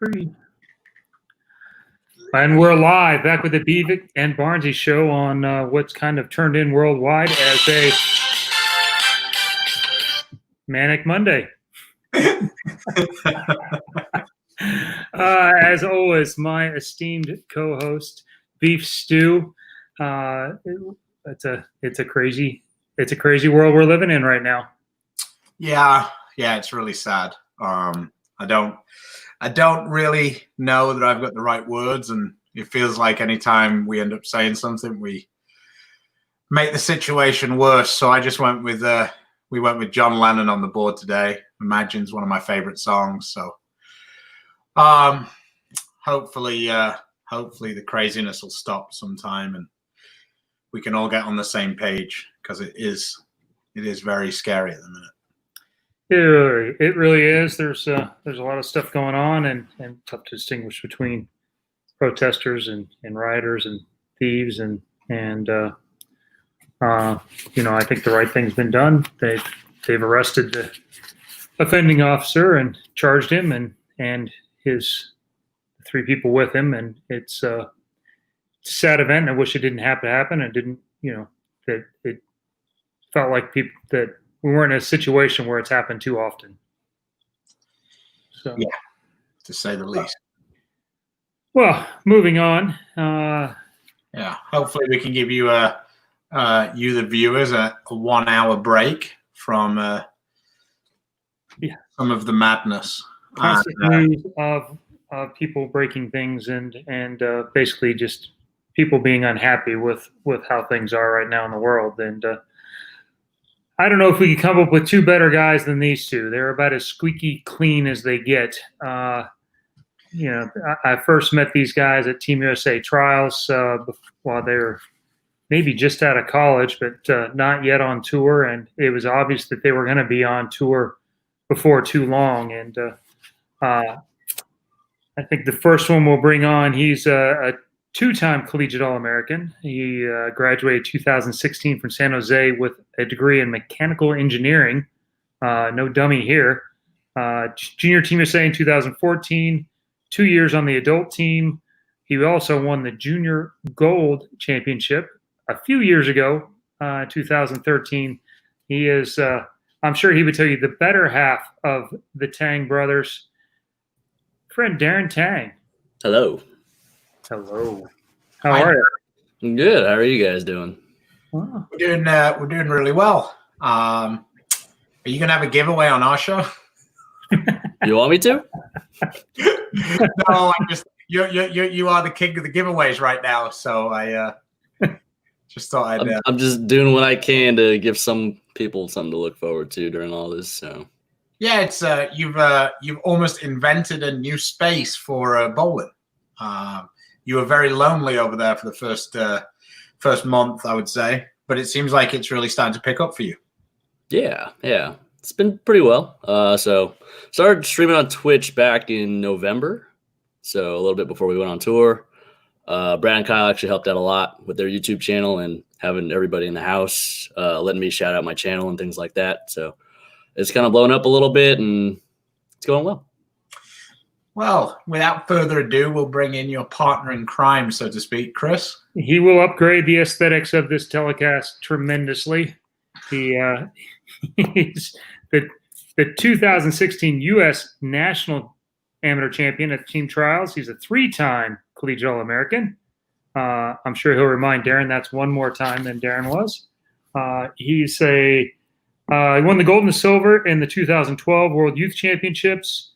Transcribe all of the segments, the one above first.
free. And we're live, back with the Beef and Barnzy show on what's kind of turned in worldwide as a Manic Monday. As always, my esteemed co-host, Beef Stew. It's a crazy world we're living in right now. Yeah, it's really sad. I don't really know that I've got the right words, and it feels like anytime we end up saying something, we make the situation worse. So I just went with we went with John Lennon on the board today. Imagine's one of my favorite songs. So hopefully the craziness will stop sometime and we can all get on the same page, because it is very scary at the minute. It really is. There's a lot of stuff going on, and tough to distinguish between protesters and rioters and thieves and I think the right thing's been done. They've arrested the offending officer and charged him and his 3 people with him, and it's a sad event. I wish it didn't have to happen. It didn't, that it felt like people that we weren't in a situation where it's happened too often. So, yeah, to say the least. Well, moving on. Hopefully we can give you you the viewers a 1 hour break from some of the madness. Constant news of people breaking things and basically just people being unhappy with how things are right now in the world. And I don't know if we could come up with 2 better guys than these 2. They're about as squeaky clean as they get. I first met these guys at Team USA trials while they were maybe just out of college, but not yet on tour. And it was obvious that they were going to be on tour before too long. And I think the first one we'll bring on, he's a 2-time collegiate All-American. He graduated 2016 from San Jose with a degree in mechanical engineering. No dummy here. Junior Team USA in 2014, 2 years on the adult team. He also won the Junior Gold Championship a few years ago, 2013. He is, I'm sure he would tell you, the better half of the Tang brothers. Friend Darren Tang. Hello. Hello. How are you? Good. How are you guys doing? Wow. We're doing really well. Are you gonna have a giveaway on our show? You want me to? No, I'm just you are the king of the giveaways right now. So I just thought I'm just doing what I can to give some people something to look forward to during all this. So yeah, it's you've almost invented a new space for bowling. You were very lonely over there for the first month, I would say, but it seems like it's really starting to pick up for you. Yeah. It's been pretty well. So started streaming on Twitch back in November, so a little bit before we went on tour. Brad and Kyle actually helped out a lot with their YouTube channel and having everybody in the house letting me shout out my channel and things like that. So it's kind of blown up a little bit, and it's going well. Well, without further ado, we'll bring in your partner in crime, so to speak, Chris. He will upgrade the aesthetics of this telecast tremendously. He's the 2016 U.S. National Amateur Champion at Team Trials. He's a 3-time Collegiate All-American. I'm sure he'll remind Darren that's 1 more time than Darren was. He won the gold and the silver in the 2012 World Youth Championships.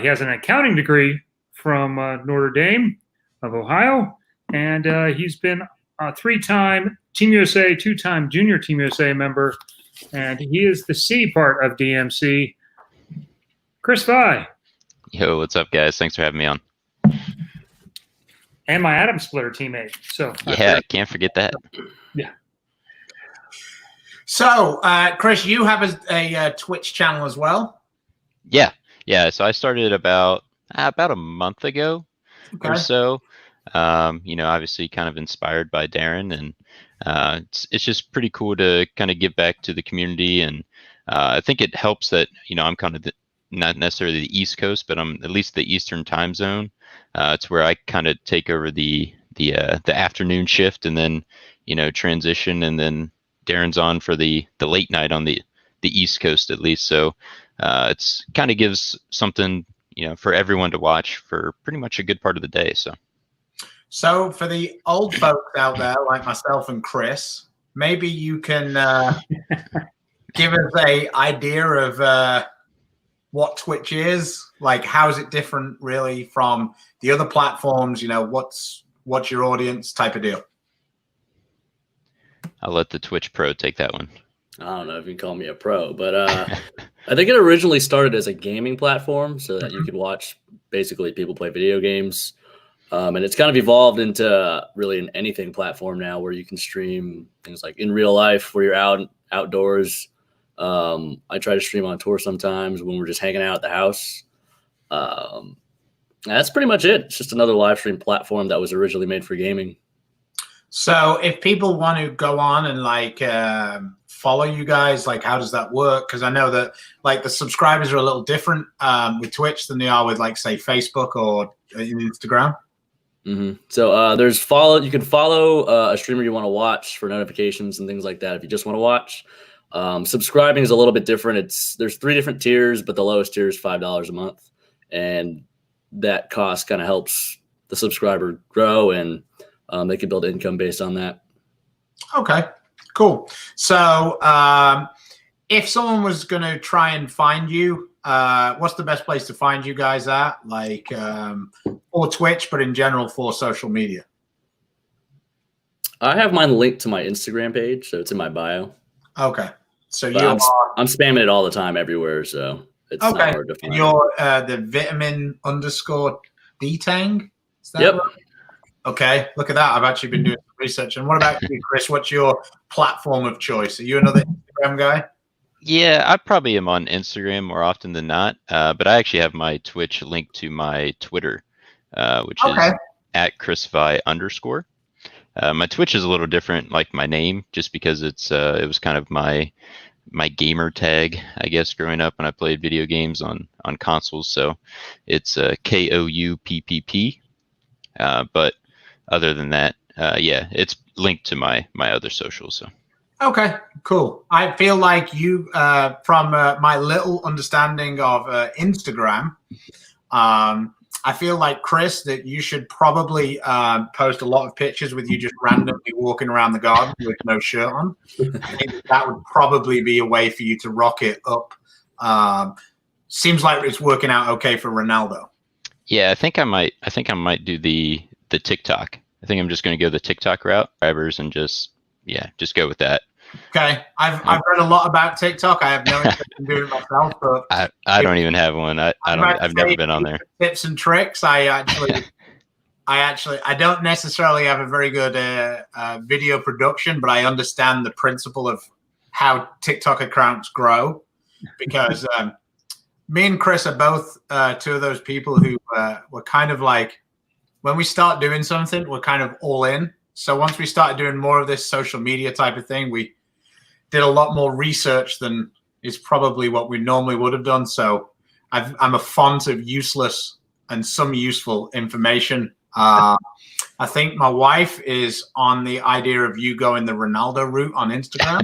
He has an accounting degree from Notre Dame of Ohio, and he's been a 3-time Team USA, 2-time Junior Team USA member, and he is the C part of DMC. Chris Vi. Yo, what's up, guys? Thanks for having me on. And my Atom Splitter teammate. So yeah, can't forget that. Yeah. So, Chris, you have a Twitch channel as well? Yeah. So I started about a month ago or so. Obviously kind of inspired by Darren, and it's just pretty cool to kind of give back to the community. And I think it helps that, I'm kind of not necessarily the East Coast, but I'm at least the Eastern time zone. It's where I kind of take over the afternoon shift, and then transition, and then Darren's on for the late night on the East Coast at least. So it's kind of gives something for everyone to watch for pretty much a good part of the day. So for the old folks out there like myself and Chris, maybe you can give us a idea of what Twitch is. Like, how is it different really from the other platforms? What's your audience type of deal? I'll let the Twitch pro take that one. I don't know if you can call me a pro, but I think it originally started as a gaming platform so that you could watch basically people play video games. And it's kind of evolved into really an anything platform now, where you can stream things like in real life where you're outdoors. I try to stream on tour sometimes when we're just hanging out at the house. That's pretty much it. It's just another live stream platform that was originally made for gaming. So if people want to go on and follow you guys, how does that work? Because I know that the subscribers are a little different with Twitch than they are with say Facebook or Instagram. Mm-hmm. So there's follow. You can follow a streamer you want to watch for notifications and things like that if you just want to watch. Subscribing is a little bit different. There's 3 different tiers, but the lowest tier is $5 a month, and that cost kind of helps the subscriber grow, and they can build income based on that. Okay, cool. So if someone was going to try and find you, what's the best place to find you guys at? For Twitch, but in general for social media. I have mine linked to my Instagram page, so it's in my bio. Okay. So I'm spamming it all the time everywhere, so it's not hard to find. And you're the vitamin_D-Tang? Is that right? Okay, look at that. I've actually been doing some research. And what about you, Chris? What's your platform of choice? Are you another Instagram guy? Yeah, I probably am on Instagram more often than not, but I actually have my Twitch linked to my Twitter, which is @ChrisVi_. My Twitch is a little different, like my name, just because it was kind of my gamer tag, I guess, growing up when I played video games on consoles. So it's KOUPPP. But other than that, it's linked to my other socials. So. Okay, cool. I feel like you, from my little understanding of Instagram, I feel like, Chris, that you should probably post a lot of pictures with you just randomly walking around the garden with no shirt on. I think that would probably be a way for you to rock it up. Seems like it's working out okay for Ronaldo. Yeah, I think I might do the TikTok. I think I'm just going to go the TikTok route, drivers, and just go with that. Okay, I've read a lot about TikTok. I have no interest in doing it myself, but I don't even have one. I've never been on there. Tips and tricks. I don't necessarily have a very good video production, but I understand the principle of how TikTok accounts grow, because me and Chris are both 2 of those people who were kind of like, when we start doing something, we're kind of all in. So once we started doing more of this social media type of thing, we did a lot more research than is probably what we normally would have done. So I'm a font of useless and some useful information. I think my wife is on the idea of you going the Ronaldo route on Instagram.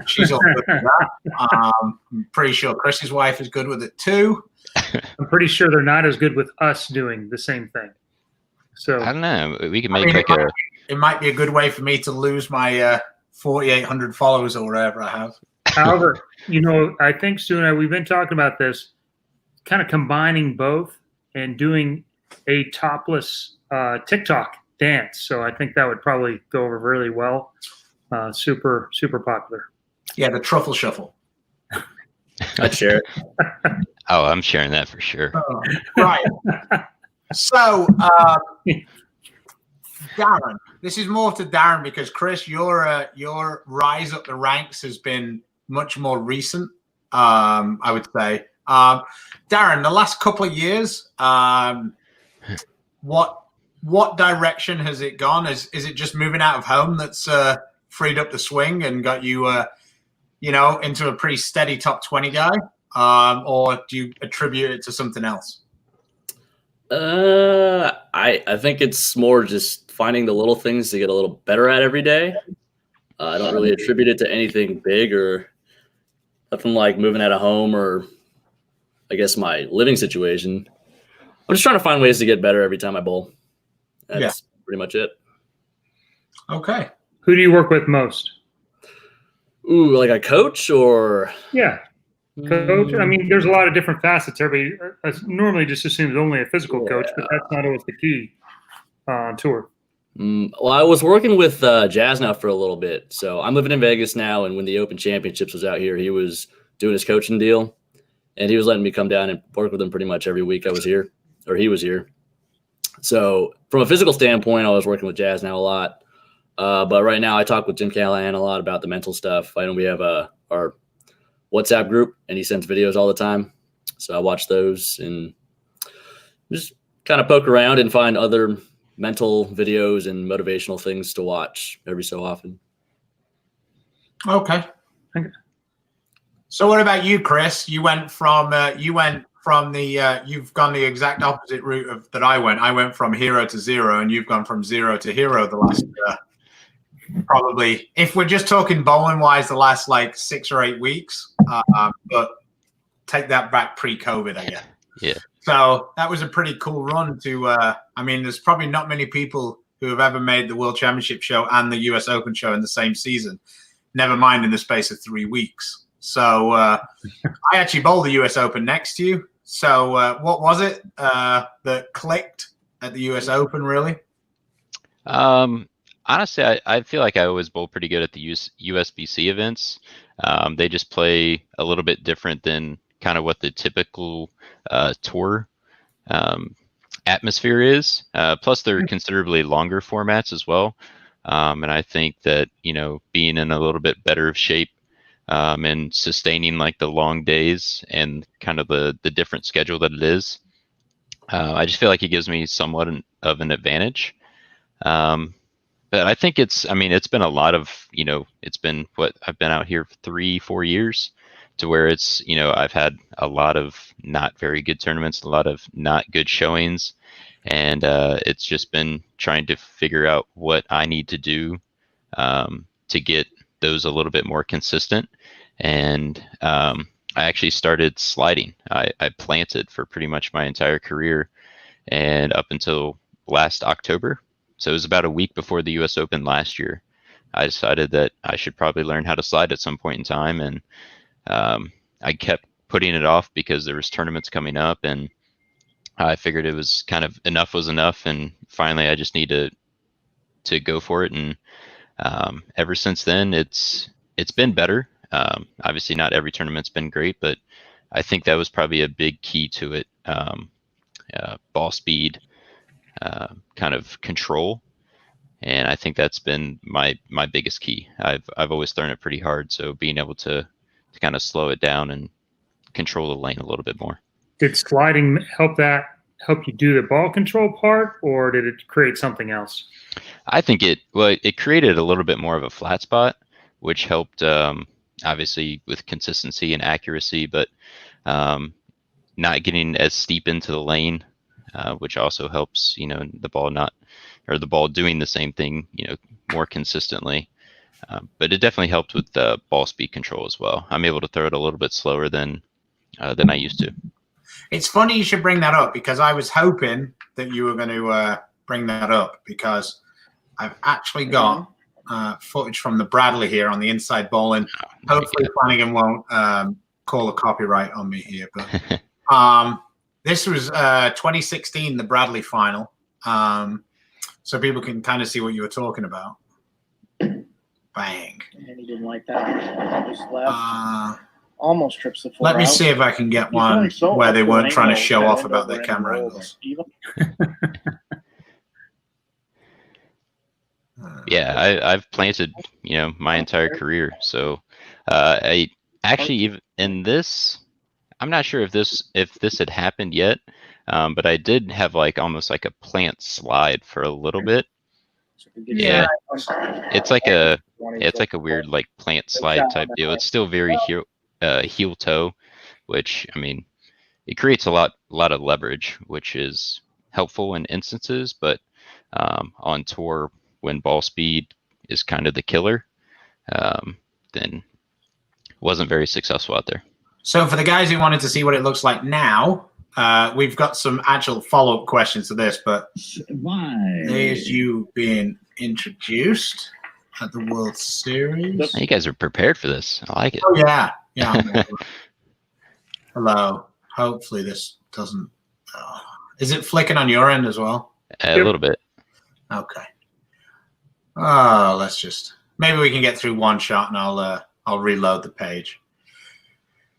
She's all good with that. I'm pretty sure Chris's wife is good with it too. I'm pretty sure they're not as good with us doing the same thing. So I don't know. We can make it might be a good way for me to lose my 4,800 followers or whatever I have. However, I think soon we've been talking about this, kind of combining both and doing a topless TikTok dance. So I think that would probably go over really well. Super, super popular. Yeah, the truffle shuffle. I'd share it. Oh, I'm sharing that for sure. Right. So, Darren, this is more to Darren because Chris, your rise up the ranks has been much more recent. I would say, Darren, the last couple of years, what direction has it gone? Is it just moving out of home that's freed up the swing and got you, into a pretty steady top 20 guy? or do you attribute it to something else? I think it's more just finding the little things to get a little better at every day. I don't really attribute it to anything big or nothing like moving out of home or I guess my living situation. I'm just trying to find ways to get better every time I bowl. That's pretty much it. Okay. Who do you work with most? Ooh, like a coach or? Yeah, coach. I mean, there's a lot of different facets. Everybody normally just assumes only a physical coach, but that's not always the key on tour. Well, I was working with Jazz now for a little bit. So I'm living in Vegas now, and when the Open Championships was out here, he was doing his coaching deal, and he was letting me come down and work with him pretty much every week I was here, or he was here. So from a physical standpoint, I was working with Jazz now a lot. But right now I talk with Jim Callahan a lot about the mental stuff. I know we have our WhatsApp group, and he sends videos all the time. So I watch those and just kind of poke around and find other mental videos and motivational things to watch every so often. Okay. So what about you, Chris? You've gone the exact opposite route that I went. I went from hero to zero, and you've gone from zero to hero the last probably, if we're just talking bowling wise, the last like 6 or 8 weeks. But take that back pre-COVID, I guess. Yeah. So that was a pretty cool run to, I mean, there's probably not many people who have ever made the World Championship show and the US Open show in the same season, never mind in the space of 3 weeks. So I actually bowled the US Open next to you. So what was it that clicked at the US Open, really? Honestly, I feel like I always bowl pretty good at the USBC events. They just play a little bit different than kind of what the typical tour atmosphere is. Plus, they're considerably longer formats as well. And I think that, being in a little bit better of shape and sustaining like the long days and kind of the different schedule that it is, I just feel like it gives me somewhat of an advantage. But I think it's been a lot of, it's been what I've been out here for 3-4 years to where it's, I've had a lot of not very good tournaments, a lot of not good showings. And it's just been trying to figure out what I need to do to get those a little bit more consistent. And I actually started sliding. I planted for pretty much my entire career and up until last October. So it was about a week before the US Open last year. I decided that I should probably learn how to slide at some point in time. And I kept putting it off because there was tournaments coming up and I figured it was kind of enough was enough. And finally I just need to go for it. And ever since then, it's been better. Obviously not every tournament's been great, but I think that was probably a big key to it. Ball speed, kind of control, and I think that's been my biggest key. I've always thrown it pretty hard, so being able to kind of slow it down and control the lane a little bit more. Did sliding help you do the ball control part, or did it create something else? I think it created a little bit more of a flat spot, which helped obviously with consistency and accuracy, but not getting as steep into the lane. Which also helps, the ball doing the same thing, more consistently. But it definitely helped with the ball speed control as well. I'm able to throw it a little bit slower than I used to. It's funny you should bring that up because I was hoping that you were going to bring that up because I've actually got footage from the Bradley here on the inside bowling. Hopefully Flanagan won't call a copyright on me here, but this was 2016, the Bradley final. So people can kind of see what you were talking about. Bang. And he didn't like that. He just left. Almost trips the floor. Let me see if I can get one where they weren't trying to show off about their camera angles. Yeah, I've planted, my entire career. So I actually, even in this, I'm not sure if this had happened yet, but I did have almost like a plant slide for a little bit. Yeah, it's like a weird plant slide type deal. It's still very heel toe, which, I mean, it creates a lot of leverage, which is helpful in instances, but on tour, when ball speed is kind of the killer, then wasn't very successful out there. So for the guys who wanted to see what it looks like now, we've got some actual follow-up questions to this, but there's you being introduced at the World Series. You guys are prepared for this. I like it. Oh, yeah. Yeah. Hello. Hopefully this doesn't... is it flicking on your end as well? A little bit. Okay. Oh, let's just... Maybe we can get through one shot and I'll reload the page.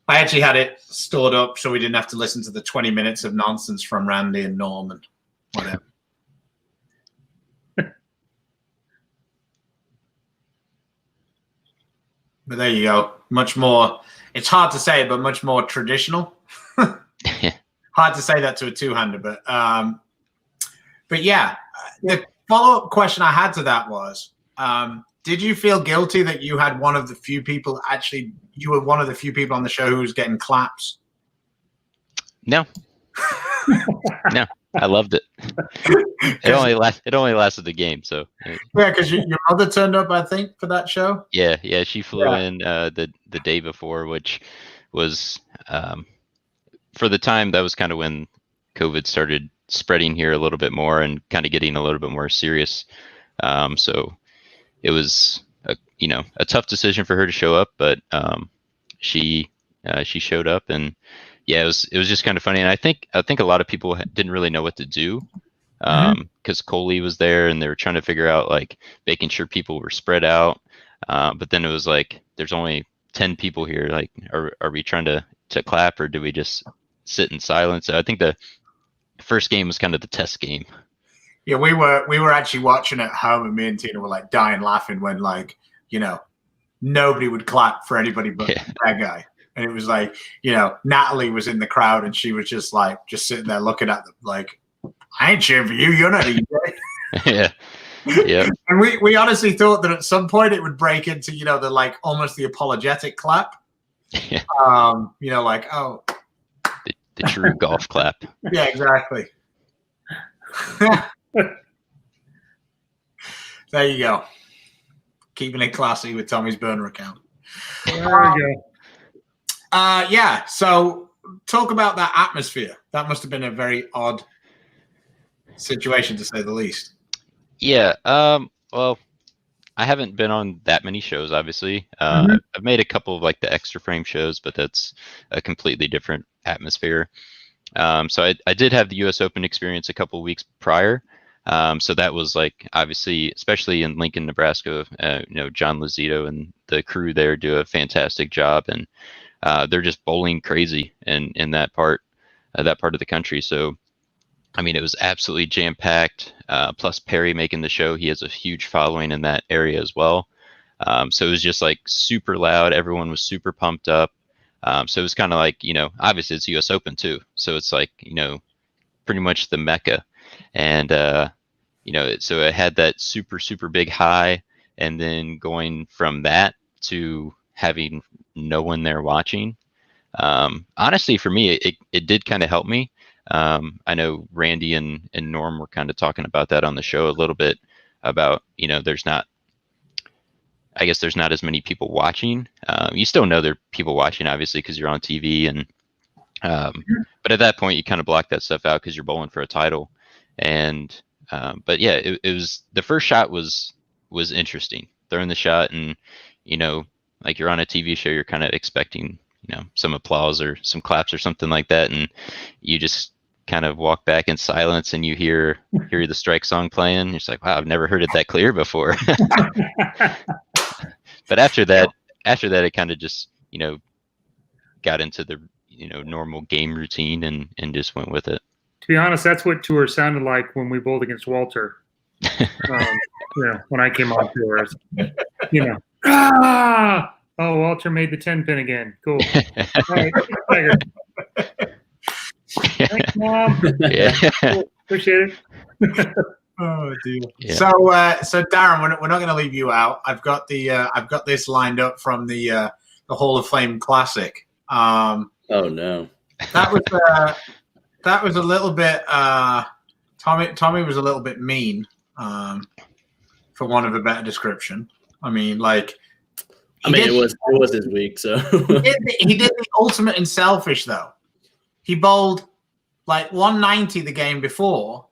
I actually had it stored up so we didn't have to listen to the 20 minutes of nonsense from Randy and Norm and whatever. But there you go. Much more, it's hard to say, but much more traditional. Hard to say that to a two-hander, but yeah, the follow-up question I had to that was, did you feel guilty that you had one of the few people, actually, you were one of the few people on the show who was getting claps? No. No, I loved it. It only lasted the game, so. Yeah, because your mother turned up, I think, for that show. Yeah, she flew in the day before, which was for the time, that was kind of when COVID started spreading here a little bit more and kind of getting a little bit more serious. So it was a tough decision for her to show up, but she showed up, and yeah, it was just kind of funny. And I think a lot of people didn't really know what to do because Coley was there, and they were trying to figure out like making sure people were spread out. But then it was like, there's only 10 people here. Like, are we trying to clap, or do we just sit in silence? So I think the first game was kind of the test game. Yeah, we were actually watching at home, and me and Tina were like dying laughing when, like, nobody would clap for anybody but that guy. And it was like, Natalie was in the crowd, and she was just sitting there looking at them like, I ain't cheering for you. You're not a Yeah. Yeah. And we honestly thought that at some point it would break into, the like almost the apologetic clap. Yeah. Like, oh. The true golf clap. Yeah, exactly. There you go. Keeping it classy with Tommy's burner account. There we go. Yeah. So talk about that atmosphere. That must have been a very odd situation, to say the least. Yeah. Well, I haven't been on that many shows, obviously. I've made a couple of like the extra frame shows, but that's a completely different atmosphere. So I did have the US Open experience a couple of weeks prior. So that was like, obviously, especially in Lincoln, Nebraska, John Lazito and the crew there do a fantastic job, and they're just bowling crazy in that part of the country. So, I mean, it was absolutely jam packed. Plus Perry making the show, he has a huge following in that area as well. So it was just like super loud. Everyone was super pumped up. So it was kind of like, obviously it's US Open too. So it's like, pretty much the Mecca. And, so it had that super, super big high, and then going from that to having no one there watching. Honestly, for me, it did kind of help me. I know Randy and Norm were kind of talking about that on the show a little bit about, there's not as many people watching. You still know there are people watching, obviously, because you're on TV, and but at that point you kind of block that stuff out because you're bowling for a title. And but yeah, it was, the first shot was interesting, throwing the shot, and like you're on a TV show, you're kind of expecting some applause or some claps or something like that, and you just kind of walk back in silence, and you hear the strike song playing. You're just like, wow, I've never heard it that clear before. But after that it kind of just got into the normal game routine and just went with it. To be honest, that's what tour sounded like when we bowled against Walter. When I came on tours, oh, Walter made the 10 pin again. Cool. All right, Tiger. Thanks, Mom. Yeah. Cool. Appreciate it. Oh dear. Yeah. So Darren, we're not going to leave you out. I've got this lined up from the Hall of Fame Classic. Oh no. That was a little bit. Tommy was a little bit mean, for want of a better description. I mean, like. It was his week, so he did the ultimate in selfish though. He bowled like 190 the game before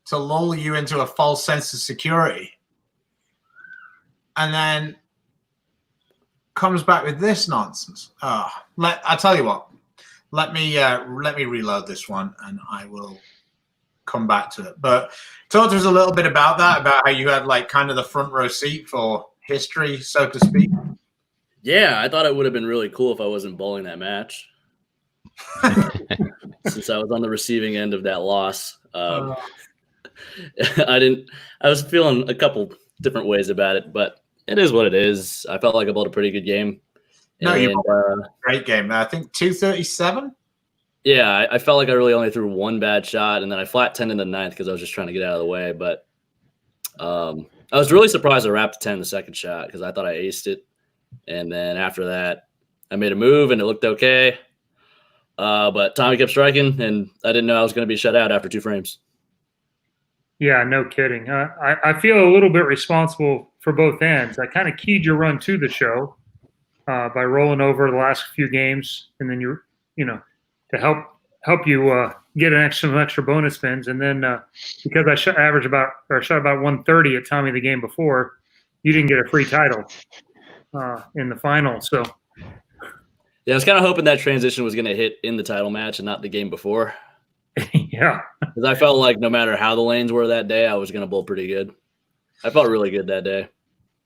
to lull you into a false sense of security, and then comes back with this nonsense. I tell you what. Let me reload this one, and I will come back to it. But talk to us a little bit about that, about how you had like kind of the front row seat for history, so to speak. Yeah, I thought it would have been really cool if I wasn't bowling that match, since I was on the receiving end of that loss. I was feeling a couple different ways about it, but it is what it is. I felt like I bowled a pretty good game. No, you bowled a great game. I think 237. Yeah, I felt like I really only threw one bad shot, and then I flat 10 in the ninth because I was just trying to get out of the way. But I was really surprised I wrapped 10 the second shot because I thought I aced it. And then after that, I made a move, and it looked okay. But Tommy kept striking, and I didn't know I was going to be shut out after 2 frames. Yeah, no kidding. I feel a little bit responsible for both ends. I kind of keyed your run to the show by rolling over the last few games, and then to help you get some extra bonus spins. And then because I shot about 130 at Tommy the game before, you didn't get a free title in the final. So yeah, I was kind of hoping that transition was going to hit in the title match and not the game before. Yeah, because I felt like no matter how the lanes were that day, I was going to bowl pretty good. I felt really good that day.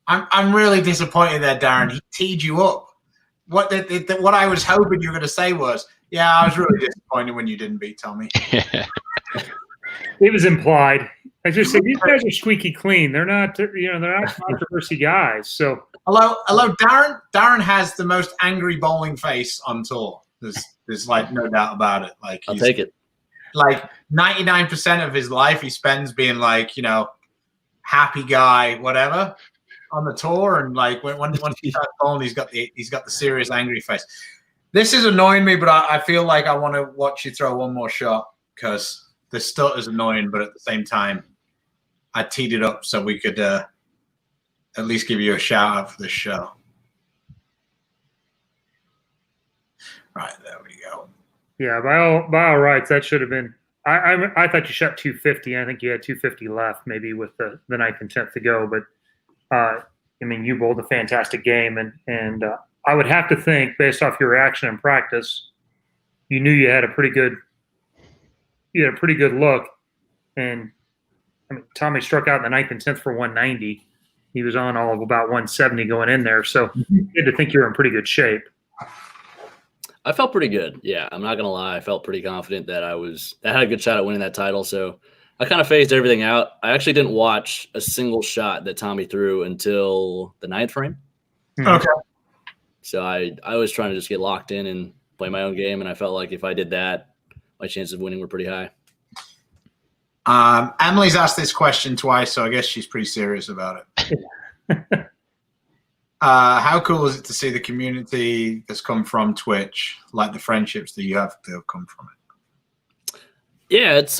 I'm really disappointed there, Darren. He teed you up. What I was hoping you were going to say was, yeah, I was really disappointed when you didn't beat Tommy. It was implied. I just said these guys are squeaky clean. They're not, they're not controversy guys. So hello, Darren. Darren has the most angry bowling face on tour. There's like no doubt about it. Like I'll take it. Like 99% of his life he spends being like, happy guy, whatever, on the tour, and like once he starts bowling, he's got the serious angry face. This is annoying me, but I feel like I want to watch you throw one more shot because the stutt is annoying, but at the same time, I teed it up so we could at least give you a shout out for this show. Right, there we go. Yeah, by all rights, that should have been. I thought you shot 250. I think you had 250 left, maybe with the 9th and 10th to go. But you bowled a fantastic game, and I would have to think, based off your reaction in practice, you knew you had a pretty good look. And Tommy struck out in the 9th and 10th for 190. He was on all of about 170 going in there, so you had to think you were in pretty good shape. I felt pretty good. Yeah, I'm not going to lie. I felt pretty confident that I had a good shot at winning that title. So I kind of phased everything out. I actually didn't watch a single shot that Tommy threw until the 9th frame. Okay. So I was trying to just get locked in and play my own game. And I felt like if I did that, my chances of winning were pretty high. Emily's asked this question twice, so I guess she's pretty serious about it. How cool is it to see the community that's come from Twitch, like the friendships that you have come from it? Yeah, it's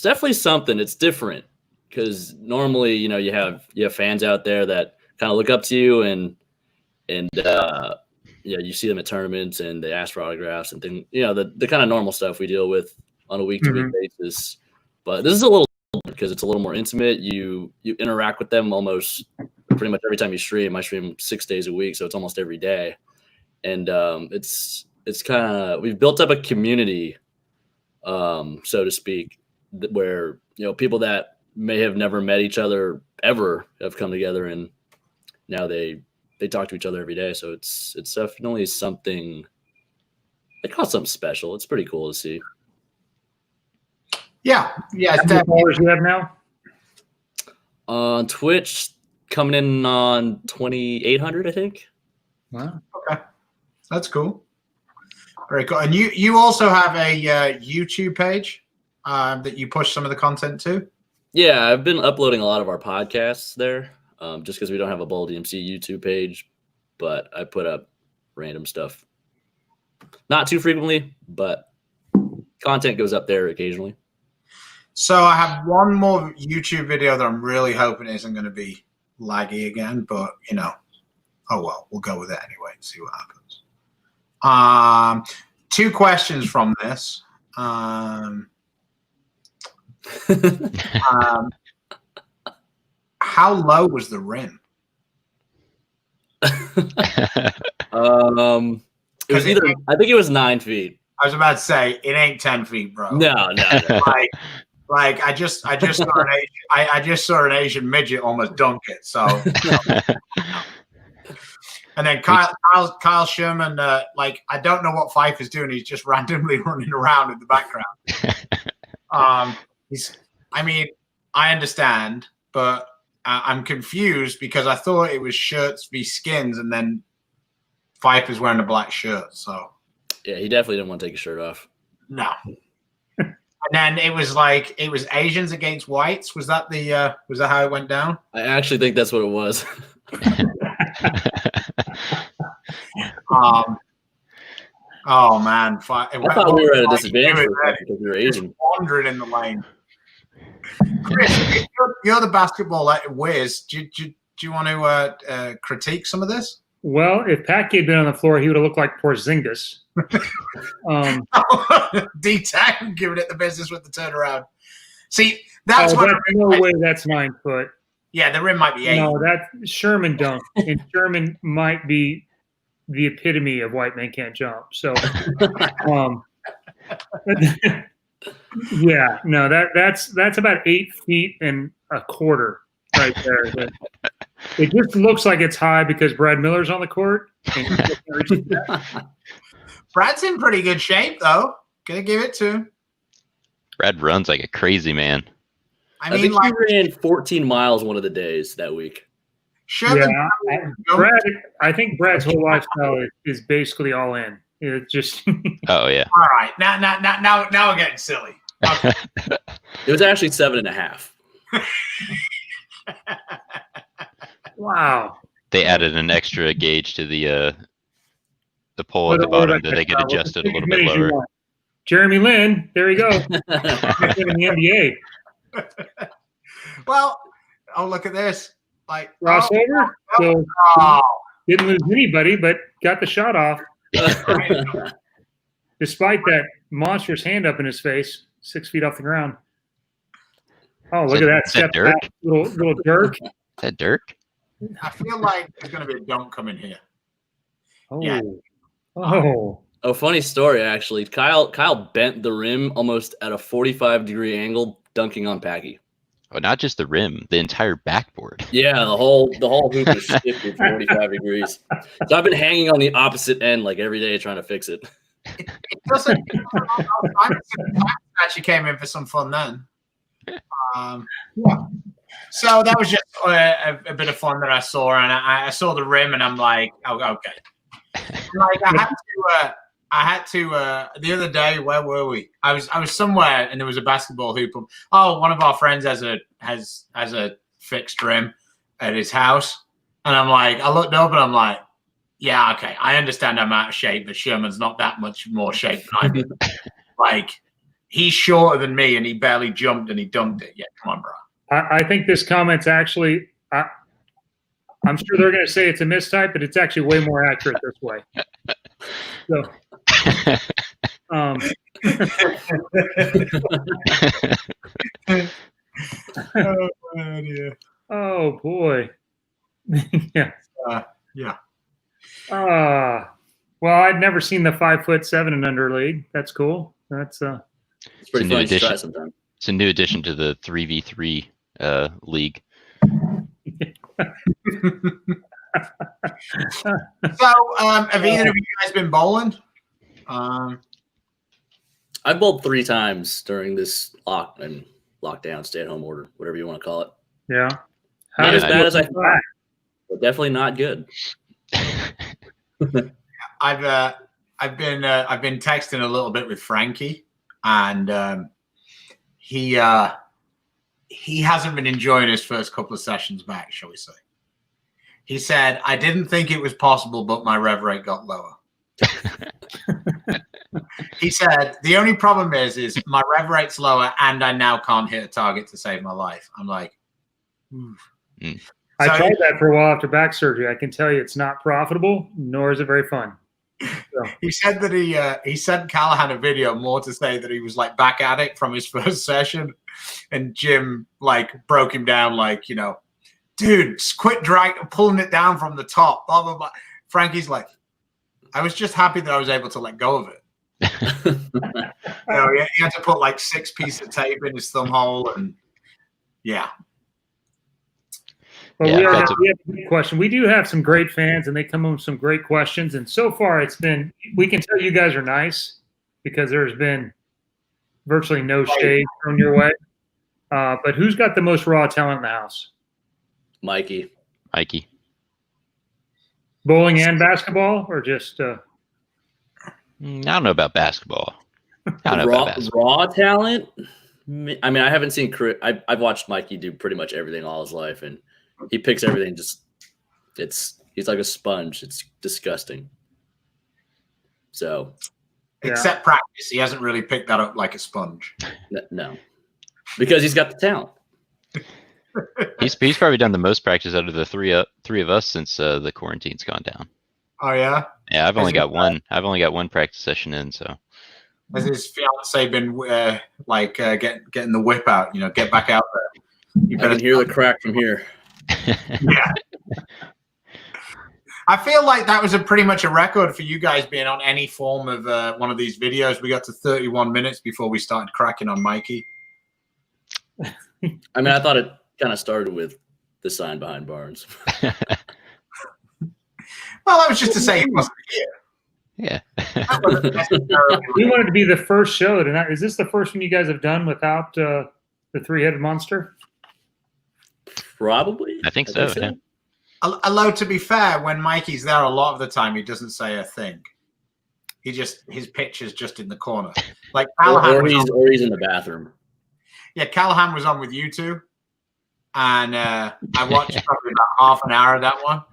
definitely something. It's different because normally, you have fans out there that kind of look up to you and you see them at tournaments and they ask for autographs and things, the kind of normal stuff we deal with on a week-to-week basis. But this is a little because it's a little more intimate. You interact with them almost pretty much every time you stream. I stream 6 days a week, so it's almost every day. And it's kind of, we've built up a community, so to speak, where people that may have never met each other ever have come together, and now they talk to each other every day. So it's definitely something. They call it something special. It's pretty cool to see. Yeah. How many followers do you have now? On Twitch, coming in on 2,800, I think. Wow. Okay, that's cool. Very cool. And you also have a YouTube page that you push some of the content to. Yeah, I've been uploading a lot of our podcasts there, just because we don't have a Bowl DMC YouTube page, but I put up random stuff. Not too frequently, but content goes up there occasionally. So I have one more YouTube video that I'm really hoping isn't going to be laggy again, but you know, oh well, we'll go with it anyway and see what happens. 2 questions from this. How low was the rim? It was either, I think it was 9 feet. I was about to say it ain't 10 feet, bro. No. Like I just saw an Asian midget almost dunk it. So, and then Kyle Sherman, like I don't know what Pfeiffer's doing. He's just randomly running around in the background. I mean, I understand, but I'm confused because I thought it was shirts v skins, and then Pfeiffer's wearing a black shirt. So yeah, he definitely didn't want to take his shirt off. No. And then it was Asians against whites. Was that how it went down? I actually think that's what it was. Oh man, I thought we were at a disadvantage because we were Asian. Wandering in the lane. Chris, you're the basketball whiz. Do you want to critique some of this? Well, if Packy had been on the floor, he would have looked like Porzingis. D-Tang giving it the business with the turnaround. See, that's no way that's 9 foot. Yeah, the rim might be 8. No, that Sherman dunk, and Sherman might be the epitome of white men can't jump. So, yeah, no, that's about 8 feet and a quarter right there. It just looks like it's high because Brad Miller's on the court. Brad's in pretty good shape, though. Gonna give it to him. Brad runs like a crazy man. I think he ran 14 miles one of the days that week. Sherman, yeah, I think Brad's whole lifestyle is basically all in. It's just. Oh yeah. All right, now we're getting silly. Okay. It was actually 7.5. Wow. They added an extra gauge to the pole at the bottom that they get adjusted a little bit lower. Jeremy Lin, there you go. In the NBA. Well, look at this. Like crossover. So didn't lose anybody, but got the shot off. Despite that monstrous hand up in his face, 6 feet off the ground. Oh, look at that step back, little jerk. Is that Dirk? I feel like there's going to be a dunk coming here. Oh. Yeah. Oh, funny story, actually. Kyle bent the rim almost at a 45-degree angle, dunking on Packy. Oh, not just the rim, the entire backboard. Yeah, the whole hoop was shifted 45 degrees. So I've been hanging on the opposite end like every day trying to fix it. It doesn't. I actually came in for some fun then. Yeah. So that was just a bit of fun that I saw, and I saw the rim, and I'm like, oh, okay. Like I had to. The other day, where were we? I was somewhere, and there was a basketball hoop. Oh, one of our friends has a fixed rim at his house, and I'm like, I looked up, and I'm like, yeah, okay, I understand I'm out of shape, but Sherman's not that much more shape than I am. Like, he's shorter than me, and he barely jumped, and he dunked it. Yeah, come on, bro. I think this comment's actually, I'm sure they're going to say it's a mistype, but it's actually way more accurate this way. So, oh boy. Yeah. Yeah. Well, I'd never seen the 5'7" and under league. That's cool. That's it's pretty fun to try sometime. It's a new addition to the 3v3 league. So, have either of you guys been bowling? I bowled 3 times during this lockdown, stay-at-home order, whatever you want to call it. Yeah. Not as bad as I thought, but definitely not good. I've been texting a little bit with Frankie, and he hasn't been enjoying his first couple of sessions back, shall we say. He said, I didn't think it was possible, but my rev rate got lower. He said, the only problem is my rev rate's lower and I now can't hit a target to save my life. I'm like, I tried that for a while after back surgery. I can tell you it's not profitable, nor is it very fun. So. He said that he sent Callahan a video more to say that he was like back at it from his first session. And Jim like broke him down like, you know, dude, just quit pulling it down from the top, blah, blah, blah. Frankie's like, I was just happy that I was able to let go of it. He had to put like 6 pieces of tape in his thumb hole, and yeah. Well, we have a good question. We do have some great fans, and they come in with some great questions. And so far, we can tell you guys are nice because there's been virtually no shade thrown your way. But who's got the most raw talent in the house? Mikey. Bowling and basketball, or just? I don't know about basketball. Raw talent. I mean, I haven't seen Chris. I've watched Mikey do pretty much everything all his life, and he picks everything. He's like a sponge. It's disgusting. So, except practice, he hasn't really picked that up like a sponge. No, because he's got the talent. He's probably done the most practice out of the three of us since the quarantine's gone down. Oh yeah. Yeah, I've only got one practice session in. So has his fiance been getting the whip out? You know, get back out there. You better hear the crack from here. Yeah. I feel like that was pretty much a record for you guys being on any form of one of these videos. We got to 31 minutes before we started cracking on Mikey. I mean, I thought it kind of started with the sign behind Barnes. Well, that was just to say he wasn't here. Yeah. We wanted to be the first show tonight. Is this the first one you guys have done without the 3-headed monster? Probably. I think so. Yeah. Although, to be fair, when Mikey's there, a lot of the time he doesn't say a thing. His picture's just in the corner. Like Callahan or he's in the bathroom. Yeah, Callahan was on with you two, and I watched probably about half an hour of that one.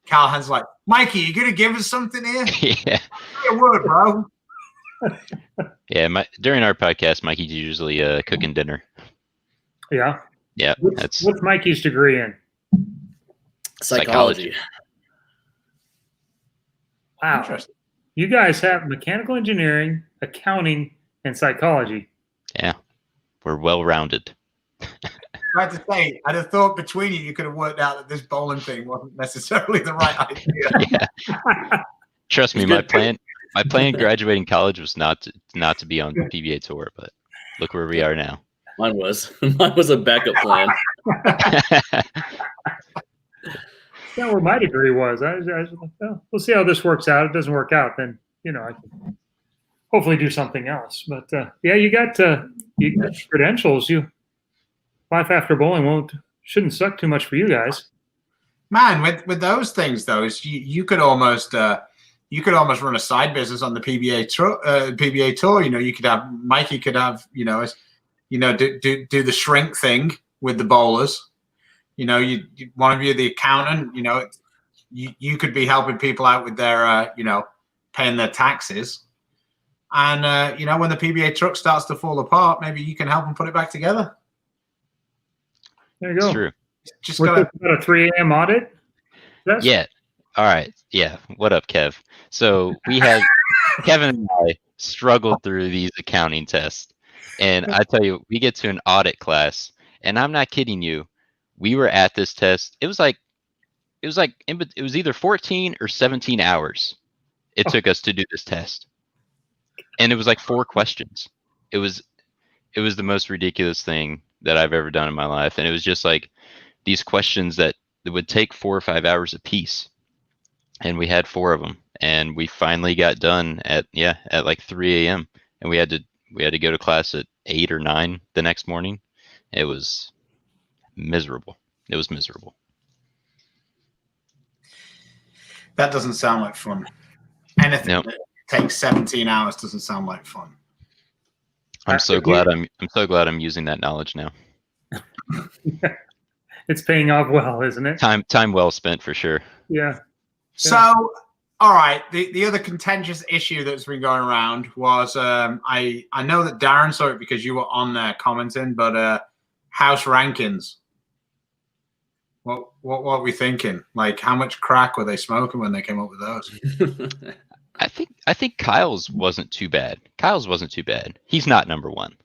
Callahan's like, Mikey, you gonna give us something here? Yeah. Say a word, bro. Yeah, during our podcast, Mikey's usually cooking dinner. Yeah. Yeah. What's Mikey's degree in? Psychology. Wow. Interesting. You guys have mechanical engineering, accounting, and psychology. Yeah. We're well-rounded. I have to say, I'd have thought between you could have worked out that this bowling thing wasn't necessarily the right idea. Yeah. Trust me, my plan graduating college was not to be on the PBA tour, but look where we are now. Mine was a backup plan. That's where my degree was. I was like, well, we'll see how this works out. If it doesn't work out, then I can hopefully do something else. But yeah, you got credentials. Life after bowling shouldn't suck too much for you guys. Man, with those things though, you could almost run a side business on the PBA tour. You know, you could have Mikey could have do the shrink thing with the bowlers. You know, one of you the accountant. You know, you could be helping people out with their paying their taxes. And when the PBA truck starts to fall apart, maybe you can help them put it back together. There you go. It's true. Just got a 3 a.m. audit. Yeah. All right. Yeah. What up, Kev? So we have Kevin and I struggled through these accounting tests, and I tell you, we get to an audit class, and I'm not kidding you. We were at this test. It was either 14 or 17 hours it took us to do this test, and it was like 4 questions. It was the most ridiculous thing that I've ever done in my life. And it was just like these questions that would take 4 or 5 hours a piece. And we had 4 of them, and we finally got done at like 3 a.m. and we had to go to class at 8 or 9 the next morning. It was miserable. It was miserable. That doesn't sound like fun. Anything that takes 17 hours doesn't sound like fun. I'm so glad I'm using that knowledge now. It's paying off well, isn't it? Time well spent for sure. Yeah. So All right. The other contentious issue that's been going around was I know that Darren saw it because you were on there commenting, but house rankings. What were we thinking? Like, how much crack were they smoking when they came up with those? I think Kyle's wasn't too bad. He's not number one.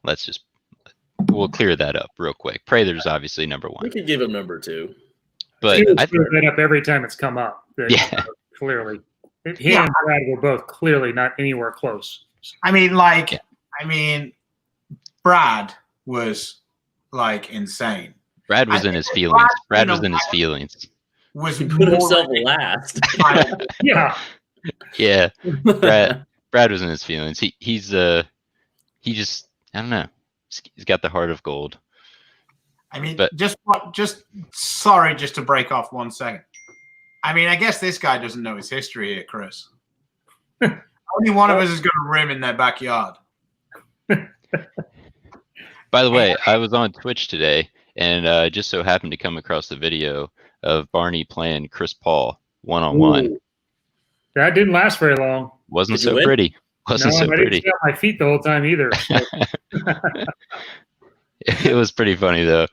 We'll clear that up real quick. Prather's obviously number one. We could give him number 2. But I clear that up every time it's come up. Clearly. He and Brad were both clearly not anywhere close. I mean, Brad was like insane. Brad was in his feelings. Brad was in his feelings. He put himself last. Yeah. Yeah. Brad was in his feelings. He just, I don't know. He's got the heart of gold. I mean, just to break off 1 second. I mean, I guess this guy doesn't know his history here, Chris. Only one of us is going to rim in their backyard. By the way, I was on Twitch today, and just so happened to come across the video of Barney playing Chris Paul one-on-one. That didn't last very long. Wasn't so pretty. I didn't stay on my feet the whole time either. So. It was pretty funny though.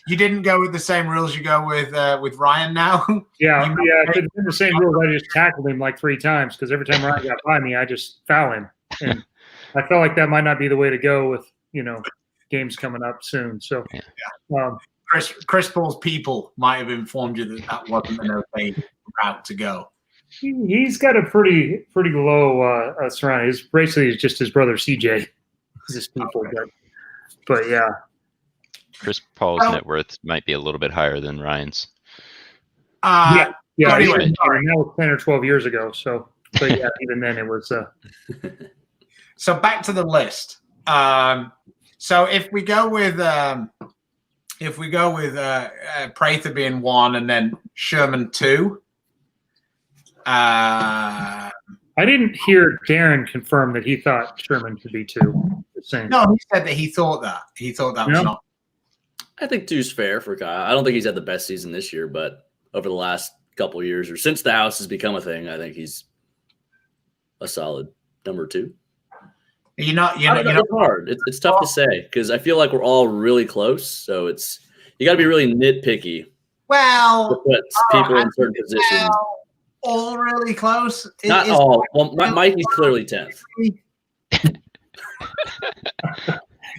You didn't go with the same rules you go with Ryan now? Yeah. If it's been the same rules, I just tackled him like 3 times because every time Ryan got by me, I just foul him. And I felt like that might not be the way to go with, games coming up soon. So, Chris Paul's people might have informed you that wasn't an okay route to go. He's got a pretty low surrounding. He's basically just his brother CJ. His people, okay. But yeah. Chris Paul's net worth might be a little bit higher than Ryan's. Yeah. Anyway, that was 10 or 12 years ago. So, but yeah, even then it was. So back to the list. So if we go with Prather being 1 and then Sherman 2. I didn't hear Darren confirm that he thought Sherman should be 2. No, he said that he thought that. He thought that was not. I think 2's fair for Kyle. I don't think he's had the best season this year, but over the last couple of years or since the house has become a thing, I think he's a solid number 2. You're not hard. It's tough to say because I feel like we're all really close. So you got to be really nitpicky. Well, to put people in certain positions. All really close. Not all. Well, Mikey's clearly 10th.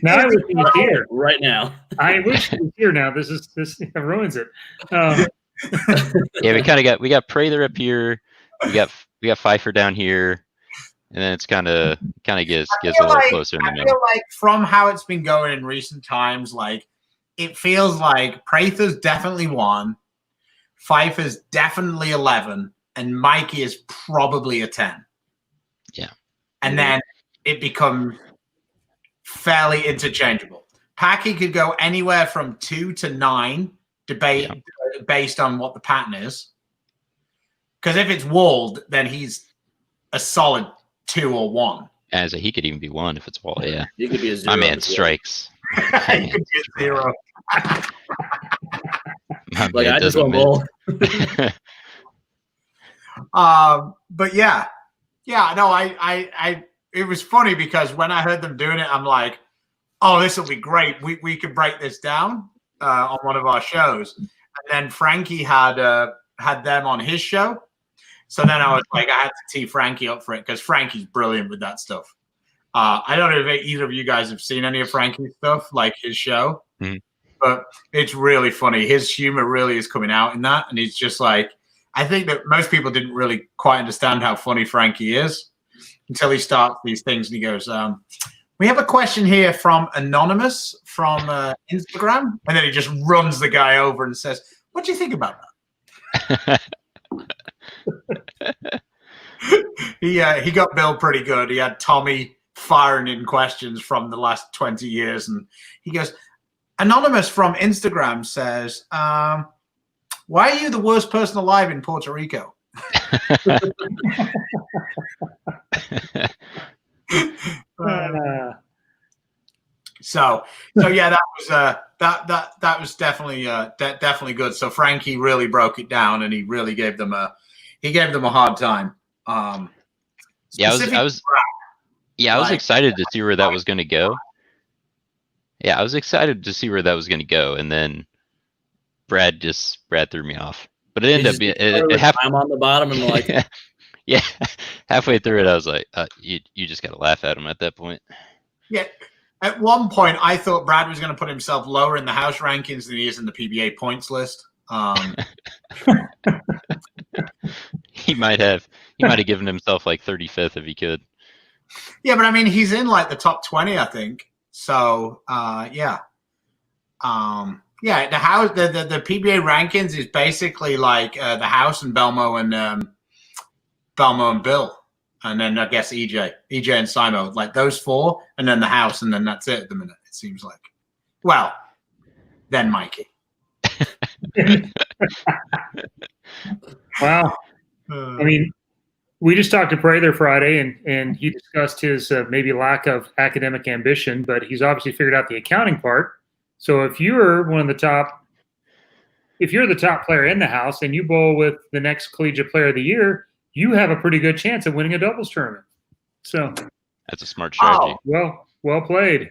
Now I wish he was here right now. I wish he was here now. This ruins it. Yeah, we got Prather up here. We got Pfeiffer down here, and then it's kind of gets a little closer in the middle. I feel like from how it's been going in recent times, like it feels like Prather's definitely 1, Pfeiffer's definitely 11, and Mikey is probably a 10. Yeah, and then it becomes fairly interchangeable. Packy could go anywhere from 2 to 9, based on what the pattern is. Because if it's walled, then he's a solid 2 or 1. As he could even be 1 if it's walled. Yeah, he could be a 0. My man strikes. He could be a 0. Like I just want ball. But yeah, no, I it was funny because when I heard them doing it, I'm like, oh, this will be great. We could break this down on one of our shows. And then Frankie had them on his show. So then I was like, I had to tee Frankie up for it because Frankie's brilliant with that stuff. I don't know if either of you guys have seen any of Frankie's stuff, like his show, but it's really funny. His humor really is coming out in that. And he's just like, I think that most people didn't really quite understand how funny Frankie is until he starts these things and he goes, we have a question here from Anonymous from Instagram. And then he just runs the guy over and says, what do you think about that? He got billed pretty good. He had Tommy firing in questions from the last 20 years. And he goes, Anonymous from Instagram says, why are you the worst person alive in Puerto Rico? So yeah, that was definitely definitely good. So Frankie really broke it down, and he really gave them a he gave them a hard time. Yeah, I was excited to see where that was going to go. Yeah, I was excited to see where that was going to go, and then Brad threw me off. But it ended up being I'm on the bottom and like, yeah, halfway through it, I was like, you just got to laugh at him at that point. Yeah. At one point, I thought Brad was going to put himself lower in the house rankings than he is in the PBA points list. He might have given himself like 35th if he could. Yeah, but I mean, he's in like the top 20, I think. So, yeah. Yeah, the house, the PBA rankings is basically like the house and Belmo and Bill. And then I guess EJ and Simo, like those four, and then the house, and then that's it at the minute, it seems like. Well, then Mikey. Wow. I mean, we just talked to Prather Friday, and he discussed his maybe lack of academic ambition, but he's obviously figured out the accounting part. So if you're the top player in the house and you bowl with the next collegiate player of the year, you have a pretty good chance of winning a doubles tournament. So that's a smart strategy. Well played.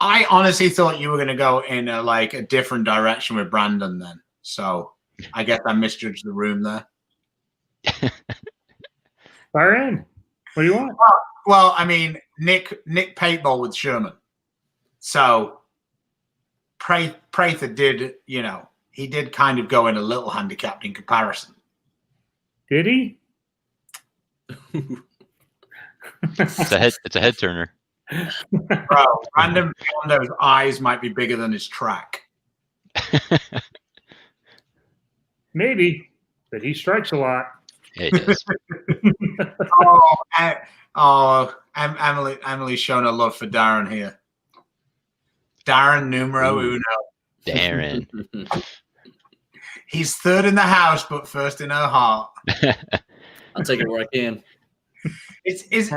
I honestly thought you were going to go in a different direction with Brandon then. So I guess I misjudged the room there. Fire in. What do you want? Well, I mean, Nick Pate bowled with Sherman. So Prather did, he did kind of go in a little handicapped in comparison. Did he? It's a head turner. Bro, Brandon Biondo's eyes might be bigger than his track. Maybe, but he strikes a lot. Yeah, he does. Emily's showing her love for Darren here. Darren numero uno. Darren. He's third in the house, but first in her heart. I'll take it where I can. Is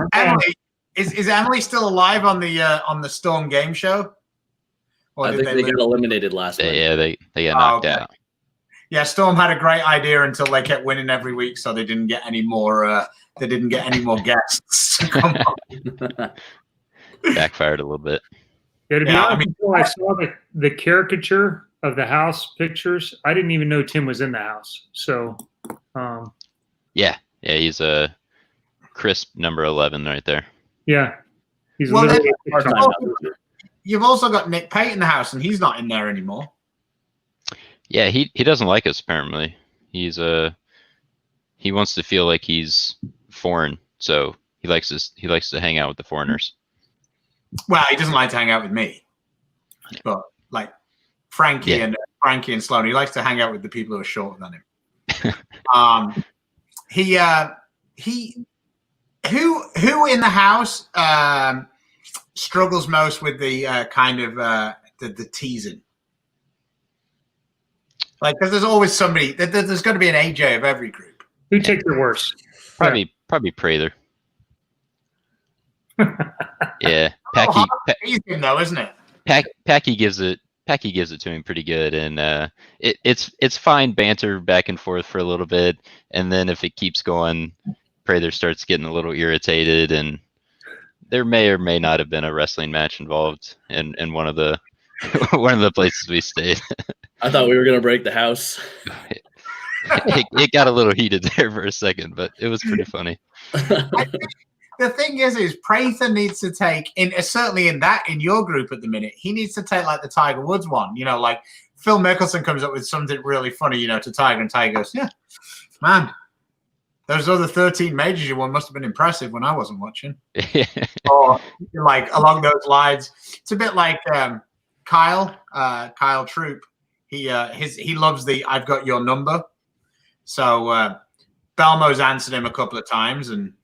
Emily still alive on the Storm game show? Or I think they got eliminated last night. Yeah, they got knocked out. Yeah, Storm had a great idea until they kept winning every week, so they didn't get any more. They didn't get any more guests. Come on. Backfired a little bit. Yeah, to be honest, I saw the caricature of the house pictures. I didn't even know Tim was in the house. So, yeah, he's a crisp number 11 right there. Yeah, he's you've also got Nick Pate in the house, and he's not in there anymore. Yeah, he doesn't like us apparently. He wants to feel like he's foreign, so he likes to hang out with the foreigners. Well, he doesn't like to hang out with me, but like Frankie and Sloan, he likes to hang out with the people who are shorter than him. Who in the house struggles most with the kind of the teasing? Like, because there's always somebody. There's going to be an AJ of every group. Who takes it worse? Probably Prather. Yeah, Packy. Him though, isn't it? Packy gives it to him pretty good, and it's fine banter back and forth for a little bit, and then if it keeps going, Prather starts getting a little irritated, and there may or may not have been a wrestling match involved in one of the places we stayed. I thought we were gonna break the house. It got a little heated there for a second, but it was pretty funny. The thing is Prather needs to take certainly in your group at the minute. He needs to take like the Tiger Woods one. Like Phil Mickelson comes up with something really funny, to Tiger, and Tiger goes, "Yeah, man, those other 13 majors you won must have been impressive when I wasn't watching." Or like along those lines, it's a bit like Kyle Troop. He loves the "I've got your number." So Belmo's answered him a couple of times, and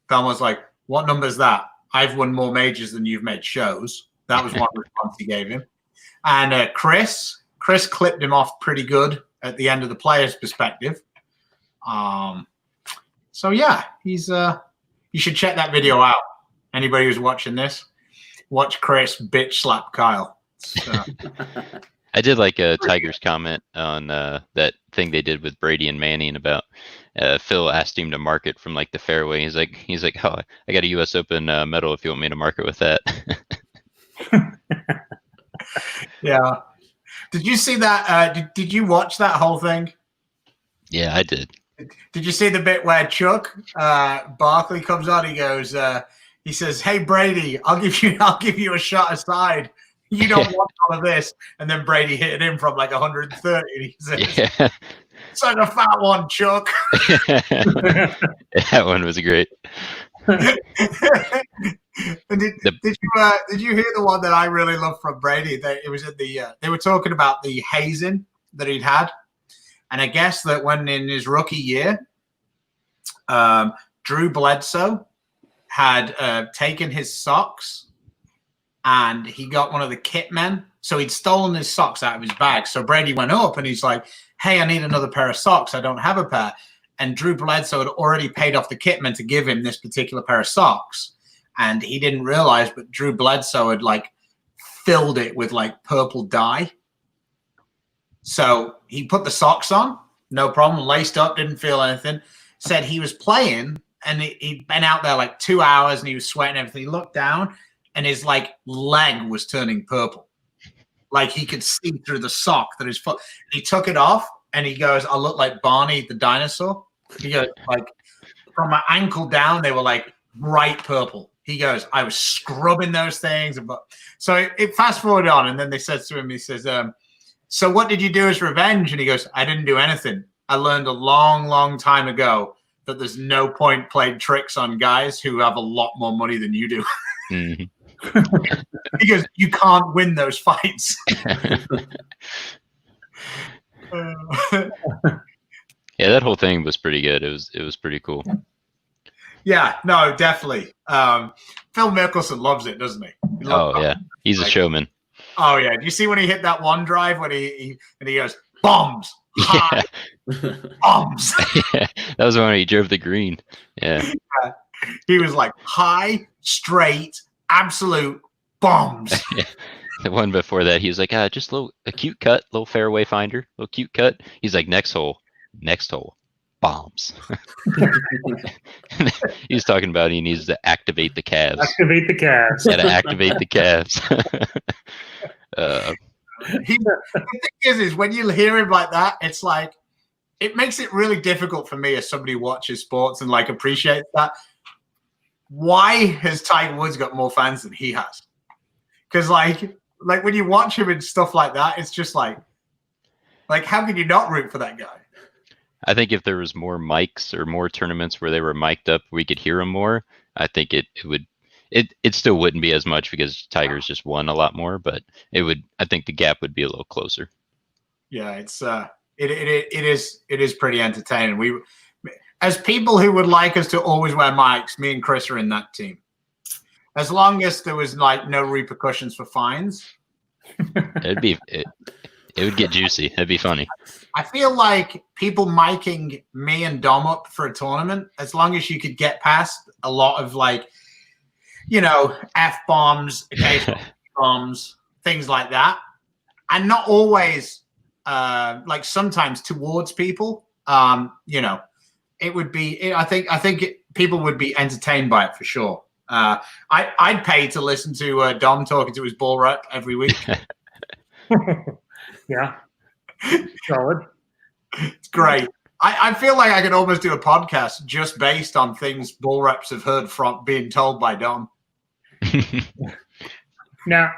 Belmo's like, "What number is that? I've won more majors than you've made shows." That was one response he gave him. And Chris clipped him off pretty good at the end of the player's perspective. So yeah, he's you should check that video out. Anybody who's watching this, watch Chris bitch slap Kyle. So. I did like a Tiger's comment on that thing they did with Brady and Manning about Phil asked him to market from like the fairway. He's like, oh, I got a U.S. Open medal if you want me to market with that. Yeah. Did you see that? Did you watch that whole thing? Yeah, I did. Did you see the bit where Chuck Barkley comes on? He goes, he says, "Hey Brady, I'll give you a shot aside. You don't want all of this." And then Brady hit him from like 130. And he says, Yeah. "Such a fat one, Chuck." That one was great. And did you hear the one that I really loved from Brady? It was at they were talking about the hazing that he'd had, and I guess that when in his rookie year, Drew Bledsoe had taken his socks, and he got one of the kit men. So he'd stolen his socks out of his bag. So Brady went up and he's like, "Hey, I need another pair of socks. I don't have a pair." And Drew Bledsoe had already paid off the kitman to give him this particular pair of socks. And he didn't realize, but Drew Bledsoe had like filled it with like purple dye. So he put the socks on, no problem, laced up, didn't feel anything. Said he was playing and he'd been out there like 2 hours and he was sweating and everything. He looked down and his like leg was turning purple. Like he could see through the sock that his foot. He took it off and he goes, "I look like Barney the dinosaur." He goes, like from my ankle down, they were like bright purple. He goes, "I was scrubbing those things." So it fast forwarded on, and then they said to him, he says, "So what did you do as revenge?" And he goes, "I didn't do anything. I learned a long, long time ago that there's no point playing tricks on guys who have a lot more money than you do." Mm-hmm. He goes, "You can't win those fights." Yeah, that whole thing was pretty good. It was pretty cool. Yeah, no, definitely. Phil Mickelson loves it, doesn't he? Yeah, he's a showman. Oh yeah, do you see when he hit that one drive when he goes bombs, high, bombs? Yeah, that was when he drove the green. Yeah. He was like high, straight, absolute bombs. Yeah. The one before that, he was like, just a cute cut, little fairway finder, little cute cut. He's like, next hole, bombs. He's talking about he needs to activate the calves. Activate the calves. Got to activate the calves. The thing is when you hear him like that, it's like it makes it really difficult for me as somebody who watches sports and like appreciates that. Why has Tiger Woods got more fans than he has? Because like when you watch him and stuff like that, it's just like how can you not root for that guy? I think if there was more mics or more tournaments where they were mic'd up, we could hear him more. I think it still wouldn't be as much because Tiger's just won a lot more, but it would. I think the gap would be a little closer. Yeah, it is pretty entertaining. We, as people who would like us to always wear mics, me and Chris are in that team. As long as there was like no repercussions for fines, it would get juicy. It'd be funny. I feel like people miking me and Dom up for a tournament, as long as you could get past a lot of like, F-bombs, occasional bombs, things like that, and not always like sometimes towards people. It would be. I think people would be entertained by it for sure. I'd pay to listen to Dom talking to his ball rep every week. Yeah, solid. It's great. I feel like I could almost do a podcast just based on things ball reps have heard from being told by Dom. Now,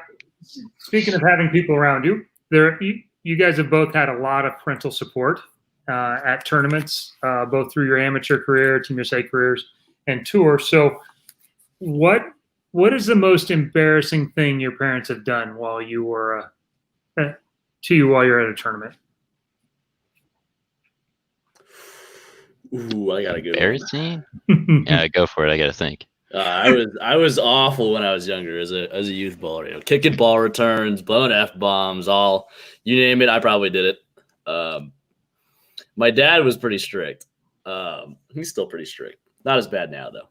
speaking of having people around you, you guys have both had a lot of parental support at tournaments, both through your amateur career, Team USA careers, and tour. So, what is the most embarrassing thing your parents have done while you were to you while you're at a tournament? Ooh, I gotta go. Embarrassing? Yeah, go for it. I gotta think. I was awful when I was younger as a youth baller. Kicking ball returns, blowing F-bombs, all you name it. I probably did it. My dad was pretty strict. He's still pretty strict. Not as bad now though.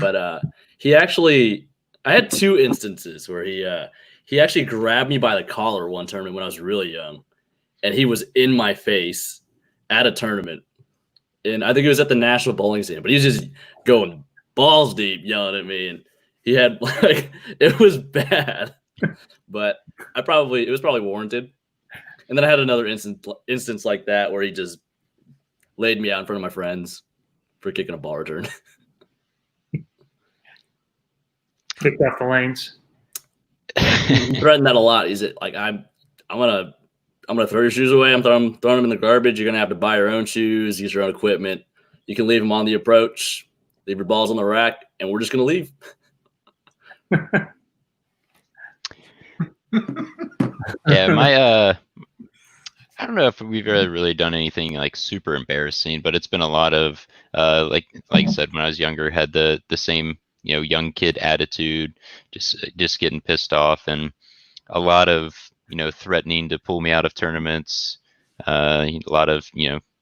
But he actually, I had two instances where he he actually grabbed me by the collar one tournament when I was really young, and he was in my face at a tournament. And I think it was at the National Bowling Scene, but he was just going balls deep yelling at me, and he had like it was bad, but it was probably warranted. And then I had another instance like that where he just laid me out in front of my friends for kicking a ball return. Kicked off the lanes. He threatened that a lot. He's like, I'm gonna throw your shoes away. I'm throwing them in the garbage. You're gonna have to buy your own shoes, use your own equipment. You can leave them on the approach, leave your balls on the rack, and we're just gonna leave. Yeah, I don't know if we've ever really done anything like super embarrassing, but it's been a lot of like I said, when I was younger, had the same young kid attitude, just getting pissed off, and a lot of threatening to pull me out of tournaments. A lot of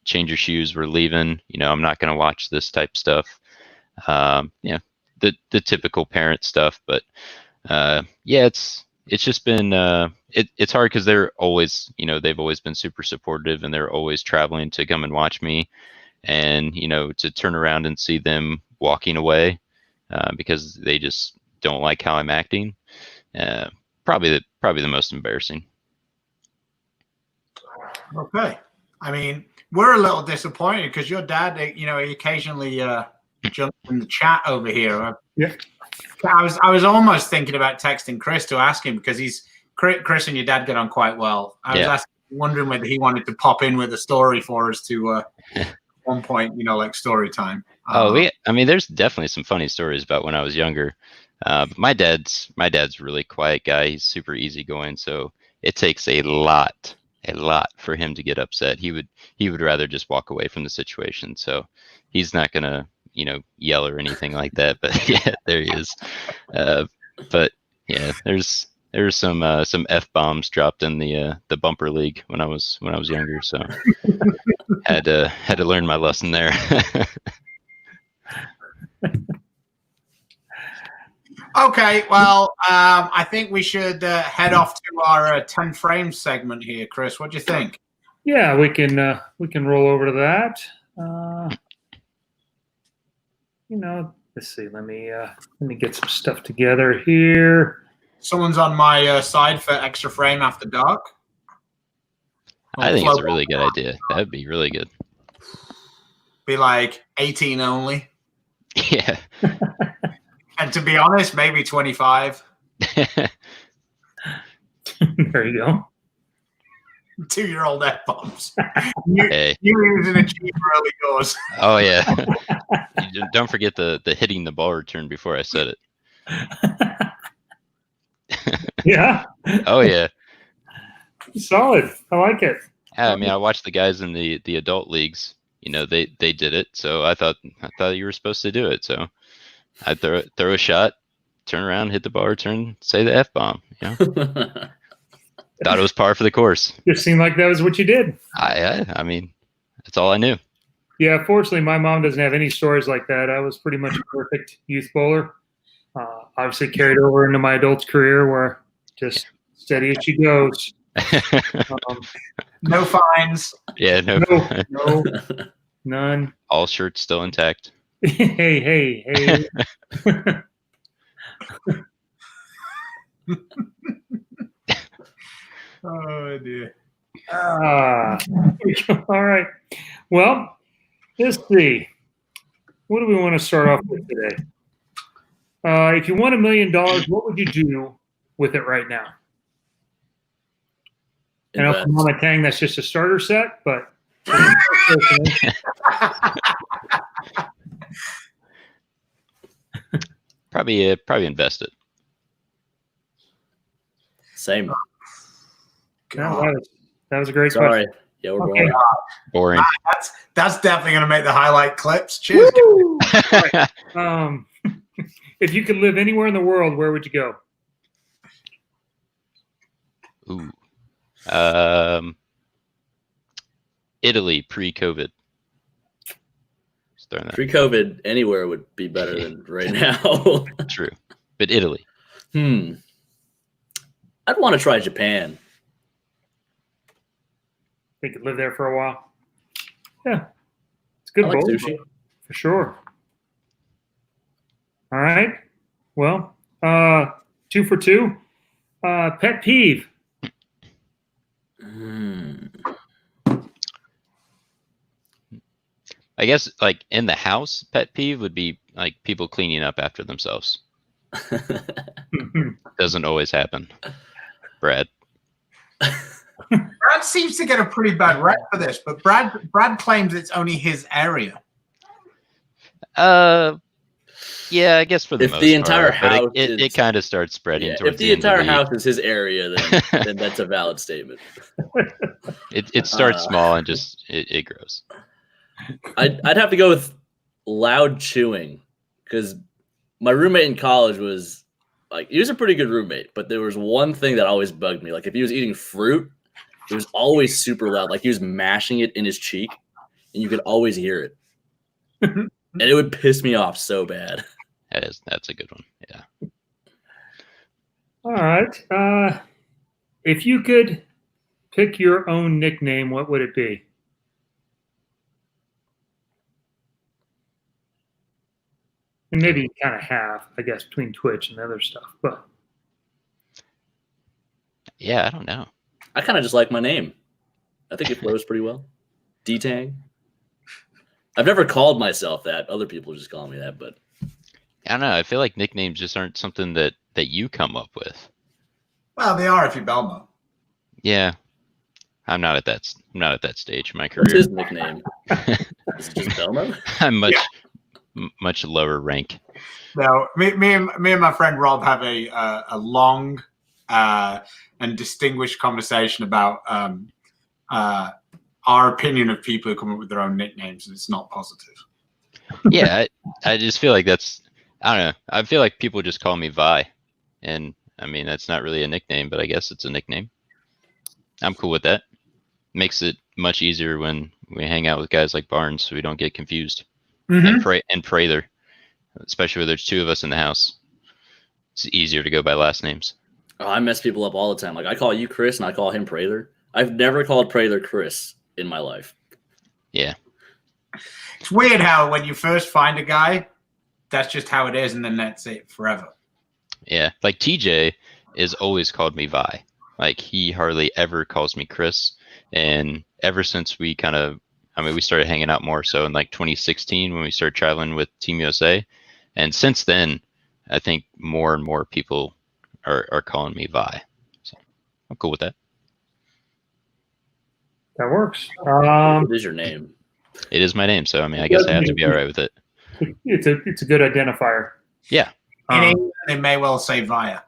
change your shoes, we're leaving. I'm not going to watch this type stuff. The typical parent stuff, but it's just been it's hard because they're always they've always been super supportive, and they're always traveling to come and watch me, and to turn around and see them walking away because they just don't like how I'm acting. Probably the most embarrassing. Okay, I mean, we're a little disappointed because your dad, he occasionally jumps in the chat over here. Yeah. I was almost thinking about texting Chris to ask him because Chris and your dad get on quite well. I was wondering whether he wanted to pop in with a story for us to at one point, like story time. There's definitely some funny stories about when I was younger. But my dad's a really quiet guy. He's super easygoing, so it takes a lot for him to get upset. He would rather just walk away from the situation. So he's not gonna yell or anything like that. But yeah, there he is. But yeah, there's some F-bombs dropped in the bumper league when I was younger. So had to learn my lesson there. Okay, well, I think we should head off to our 10 frames segment here, Chris. What do you think? Yeah, we can roll over to that. Let's see. Let me get some stuff together here. Someone's on my side for extra frame after dark. I think it's a really good idea. That'd be really good. Be like 18 only. Yeah. And to be honest, maybe 25. There you go. 2-year-old F-bombs. Hey. You're using a cheap early goes. Oh yeah. Don't forget the hitting the ball return before I said it. Yeah. Oh yeah. Solid. I like it. Yeah, I mean, I watched the guys in the adult leagues. They did it, so I thought you were supposed to do it. So I throw a shot, turn around, hit the ball return, say the F-bomb. Thought it was par for the course. Just seemed like that was what you did. I mean, that's all I knew. Yeah, fortunately, my mom doesn't have any stories like that. I was pretty much a perfect youth bowler. Obviously carried over into my adult career where just steady as she goes. No fines. Yeah, no, none. All shirts still intact. Hey. Oh dear. All right. Well, let's see. What do we want to start off with today? If you won $1 million, what would you do with it right now? I know for Mama Tang, that's just a starter set, but probably invest it. Same. No, that was a great Sorry. question. Yeah, we're Okay. Boring. That's definitely going to make the highlight clips. Cheers. Right. If you could live anywhere in the world, where would you go? Ooh. Italy pre-COVID. Pre-COVID, anywhere would be better than right now. True, but Italy. I'd want to try Japan. They could live there for a while. Yeah, it's good I like bowl sushi. for sure. All right. Well, 2 for 2. Pet peeve. I guess like in the house, pet peeve would be like people cleaning up after themselves. Doesn't always happen. Brad. Brad seems to get a pretty bad rep for this, but Brad claims it's only his area. Yeah, I guess for the If most the entire part, but house it kind of starts spreading towards if the the end of entire the house is his area, then that's a valid statement. It starts small and just it grows. I'd have to go with loud chewing, because my roommate in college was like, he was a pretty good roommate, but there was one thing that always bugged me. Like if he was eating fruit, it was always super loud. Like he was mashing it in his cheek, and you could always hear it, and it would piss me off so bad. That's a good one. Yeah. All right. If you could pick your own nickname, what would it be? And maybe you kind of have, I guess, between Twitch and other stuff. But yeah, I don't know. I kind of just like my name. I think it flows pretty well. D-Tang. I've never called myself that. Other people just call me that, but I don't know. I feel like nicknames just aren't something that you come up with. Well, they are if you're Belmo. Yeah, I'm not at that stage in my career. what's his nickname? Is it just Belmo? I'm much lower rank. No, me and my friend Rob have a long and distinguished conversation about our opinion of people who come up with their own nicknames, and it's not positive. Yeah, I just feel like that's, I don't know. I feel like people just call me Vi, and I mean that's not really a nickname, but I guess it's a nickname. I'm cool with that. Makes it much easier when we hang out with guys like Barnes, so we don't get confused. Mm-hmm. And Prather, especially when there's 2 of us in the house. It's easier to go by last names. Oh, I mess people up all the time. Like I call you Chris, and I call him Prather. I've never called Prather Chris in my life. Yeah. It's weird how when you first find a guy, that's just how it is, and then that's it forever. Yeah. Like TJ is always called me Vi. Like he hardly ever calls me Chris. And ever since we we started hanging out more so in like 2016 when we started traveling with Team USA. And since then, I think more and more people are calling me Vi. So I'm cool with that. that works. What is your name? It is my name, so I mean, I guess I have to be all right with it. It's a good identifier. Yeah. In England, they may well say Via.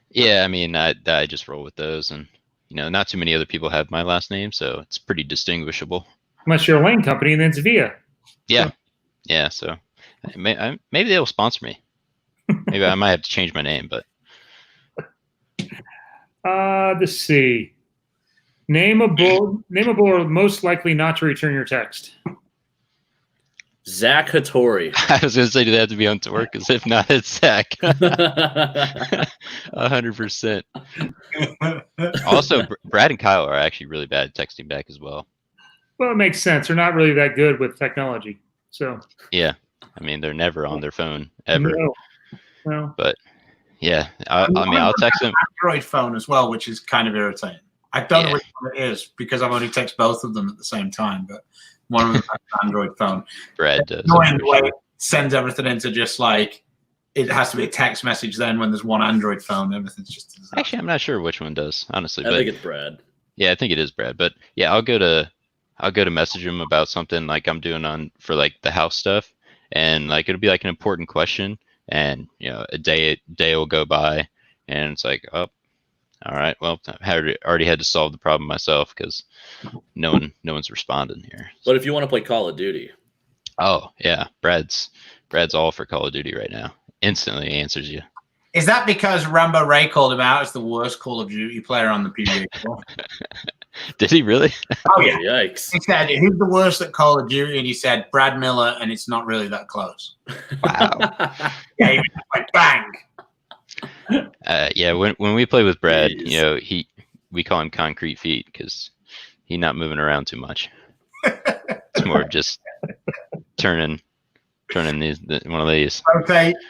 Yeah, I mean, I just roll with those, and not too many other people have my last name, so it's pretty distinguishable. Unless you're a lane company, and then it's Via. Yeah, yeah. So maybe they'll sponsor me. Maybe I might have to change my name, but let's see. Name a bowler most likely not to return your text. Zach Hattori. I was going to say, do they have to be on tour? Because if not, it's Zach. 100%. Also, Brad and Kyle are actually really bad at texting back as well. Well, it makes sense. They're not really that good with technology. So yeah, I mean, they're never on their phone ever. No. But yeah, I'll text them. Android phone as well, which is kind of irritating. I don't know which one it is because I've only texted both of them at the same time, but one of them has an Android phone. Brad does. Annoying the way it sends everything into just like it has to be a text message. Then when there's one Android phone, everything's just actually. I'm not sure which one does, honestly. I think it's Brad. Yeah, I think it is Brad. But yeah, I'll go to message him about something like I'm doing for like the house stuff, and like it'll be like an important question, and a day will go by, and it's like, oh, all right, well, I already had to solve the problem myself because no one's responding here. But if you want to play Call of Duty, oh yeah, Brad's all for Call of Duty right now. Instantly answers you. Is that because Rambo Ray called him out as the worst Call of Duty player on the PGA Tour? Did he really? Oh yeah. Yikes. He said, who's the worst at Call of Duty? And he said, Brad Miller, and it's not really that close. Wow. Yeah, he was like, bang. Yeah, when we play with Brad, Jeez. you know, we call him concrete feet because he's not moving around too much. It's more just turning one of these.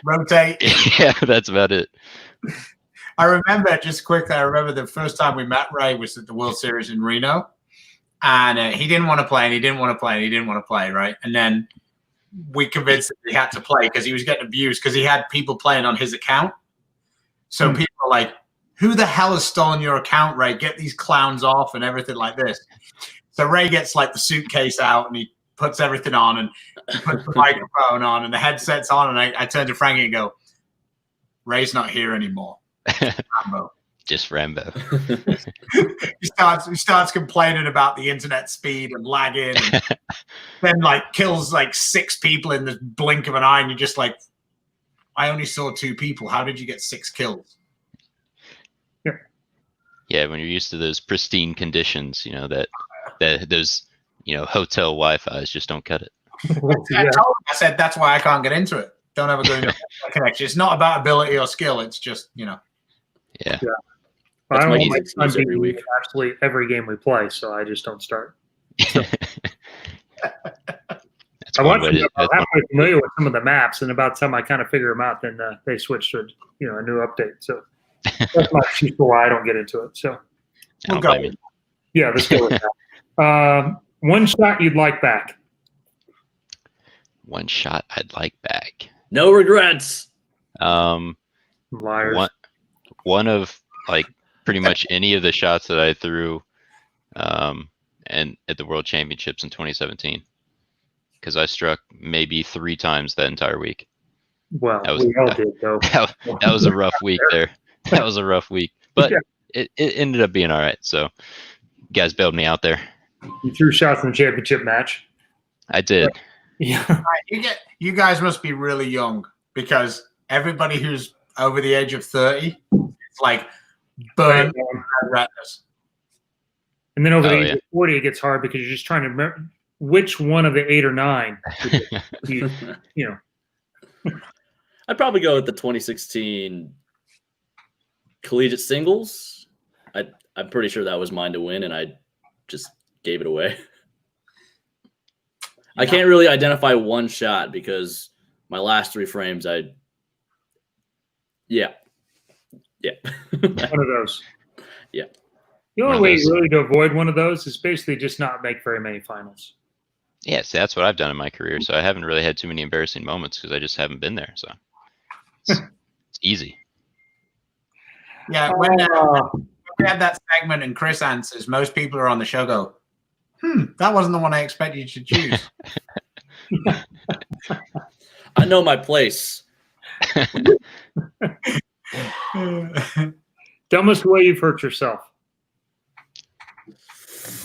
Rotate. Yeah, that's about it. I remember, just quickly, I remember the first time we met Ray was at the World Series in Reno. And he didn't want to play, and he didn't want to play, and he didn't want to play, right? And then we convinced him he had to play because he was getting abused because he had people playing on his account. So people are like, who the hell has stolen your account, Ray? Get these clowns off and everything like this. So Ray gets like the suitcase out and he puts everything on and puts the microphone on and the headset's on. And I turn to Frankie and go, Ray's not here anymore. Rambo. Just Rambo. He starts complaining about the internet speed and lagging, and then like kills like 6 people in the blink of an eye, and you're just like, I only saw 2 people. How did you get 6 kills? Yeah, when you're used to those pristine conditions, you know that those hotel Wi-Fi's just don't cut it. I said that's why I can't get into it. Don't have a good connection. It's not about ability or skill. It's just Yeah. I don't my want easy my son excuse every being week. in absolutely every game we play, so I just don't start. So. That's I one watched way them. to. I'm halfway familiar with some of the maps, and about the time I kind of figure them out, then they switch to a new update. So that's my excuse for why I don't get into it. So I don't We'll blame go. you. yeah, let's go with that. One shot you'd like back. One shot I'd like back. No regrets. Liars. One of like pretty much any of the shots that I threw, and at the World Championships in 2017, because I struck maybe 3 times that entire week. Well, That was- we all did though. That was a rough week there. That was a rough week, but it ended up being all right. So, you guys bailed me out there. You threw shots in the championship match. I did. Yeah. You guys must be really young because everybody who's over the age of 30, it's like burn retinas. And then over the Oh, age of 40, it gets hard because you're just trying to remember which one of the 8 or 9. you know. I'd probably go with the 2016 collegiate singles. I'm pretty sure that was mine to win, and I just gave it away. I can't really identify one shot because my last 3 frames, yeah. One of those. Yeah. The only way really to avoid one of those is basically just not make very many finals. Yeah, see, that's what I've done in my career. So I haven't really had too many embarrassing moments because I just haven't been there. So it's easy. Yeah, when we have that segment and Chris answers, most people are on the show go, that wasn't the one I expected you to choose. I know my place. Dumbest way you've hurt yourself.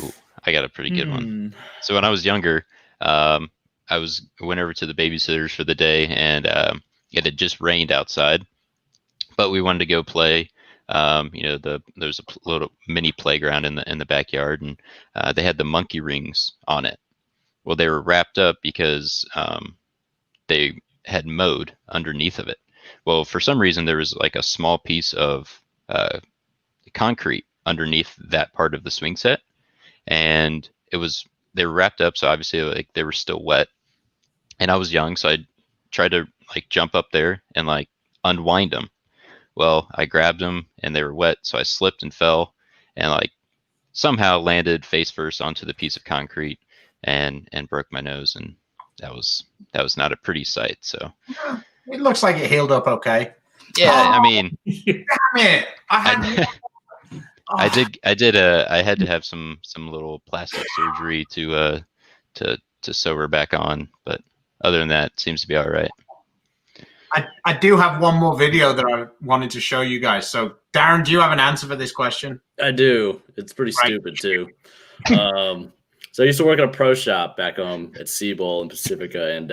Ooh, I got a pretty good one. So when I was younger, I went over to the babysitters for the day, and it had just rained outside, but we wanted to go play. There's a little mini playground in the backyard, and they had the monkey rings on it. Well, they were wrapped up because they had mowed underneath of it. Well, for some reason, there was like a small piece of concrete underneath that part of the swing set, and they were wrapped up, so obviously like they were still wet. And I was young, so I tried to like jump up there and like unwind them. Well, I grabbed them and they were wet, so I slipped and fell, and like somehow landed face first onto the piece of concrete and broke my nose, and that was not a pretty sight. So it looks like it healed up okay. Yeah, I mean, damn it! I had to have some little plastic surgery to sew her back on, but other than that, it seems to be all right. I do have one more video that I wanted to show you guys. So, Darren, do you have an answer for this question? I do. It's pretty stupid too. So I used to work at a pro shop back home at Seabowl in Pacifica, and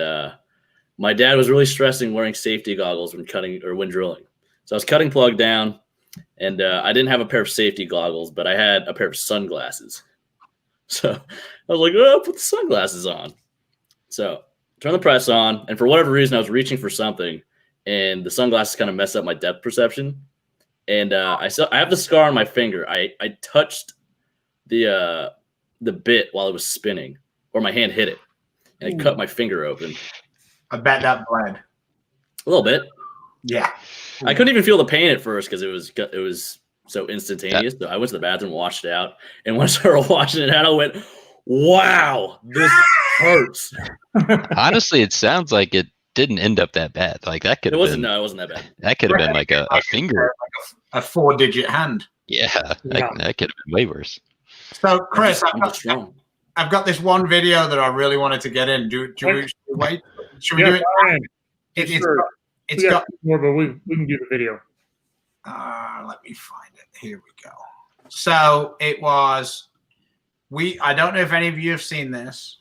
my dad was really stressing wearing safety goggles when cutting or when drilling. So I was cutting plug down, and I didn't have a pair of safety goggles, but I had a pair of sunglasses. So I was like, oh, put the sunglasses on. So turn the press on, and for whatever reason, I was reaching for something, and the sunglasses kind of messed up my depth perception. And I have the scar on my finger. I touched the bit while it was spinning, or my hand hit it, and it cut my finger open. I bet that bled. A little bit. Yeah. I couldn't even feel the pain at first because it was so instantaneous. So I went to the bathroom, washed it out, and when I started washing it out, I went, "Wow, this hurts." Honestly, it sounds like it didn't end up that bad. Like that could. It wasn't that bad. That could have been like a finger. A 4-digit hand. Yeah, that could have been way worse. So, Chris, I've got this one video that I really wanted to get in. Should we wait? Should we do it? It's got more, but we can do the video. Let me find it. Here we go. So it was I don't know if any of you have seen this.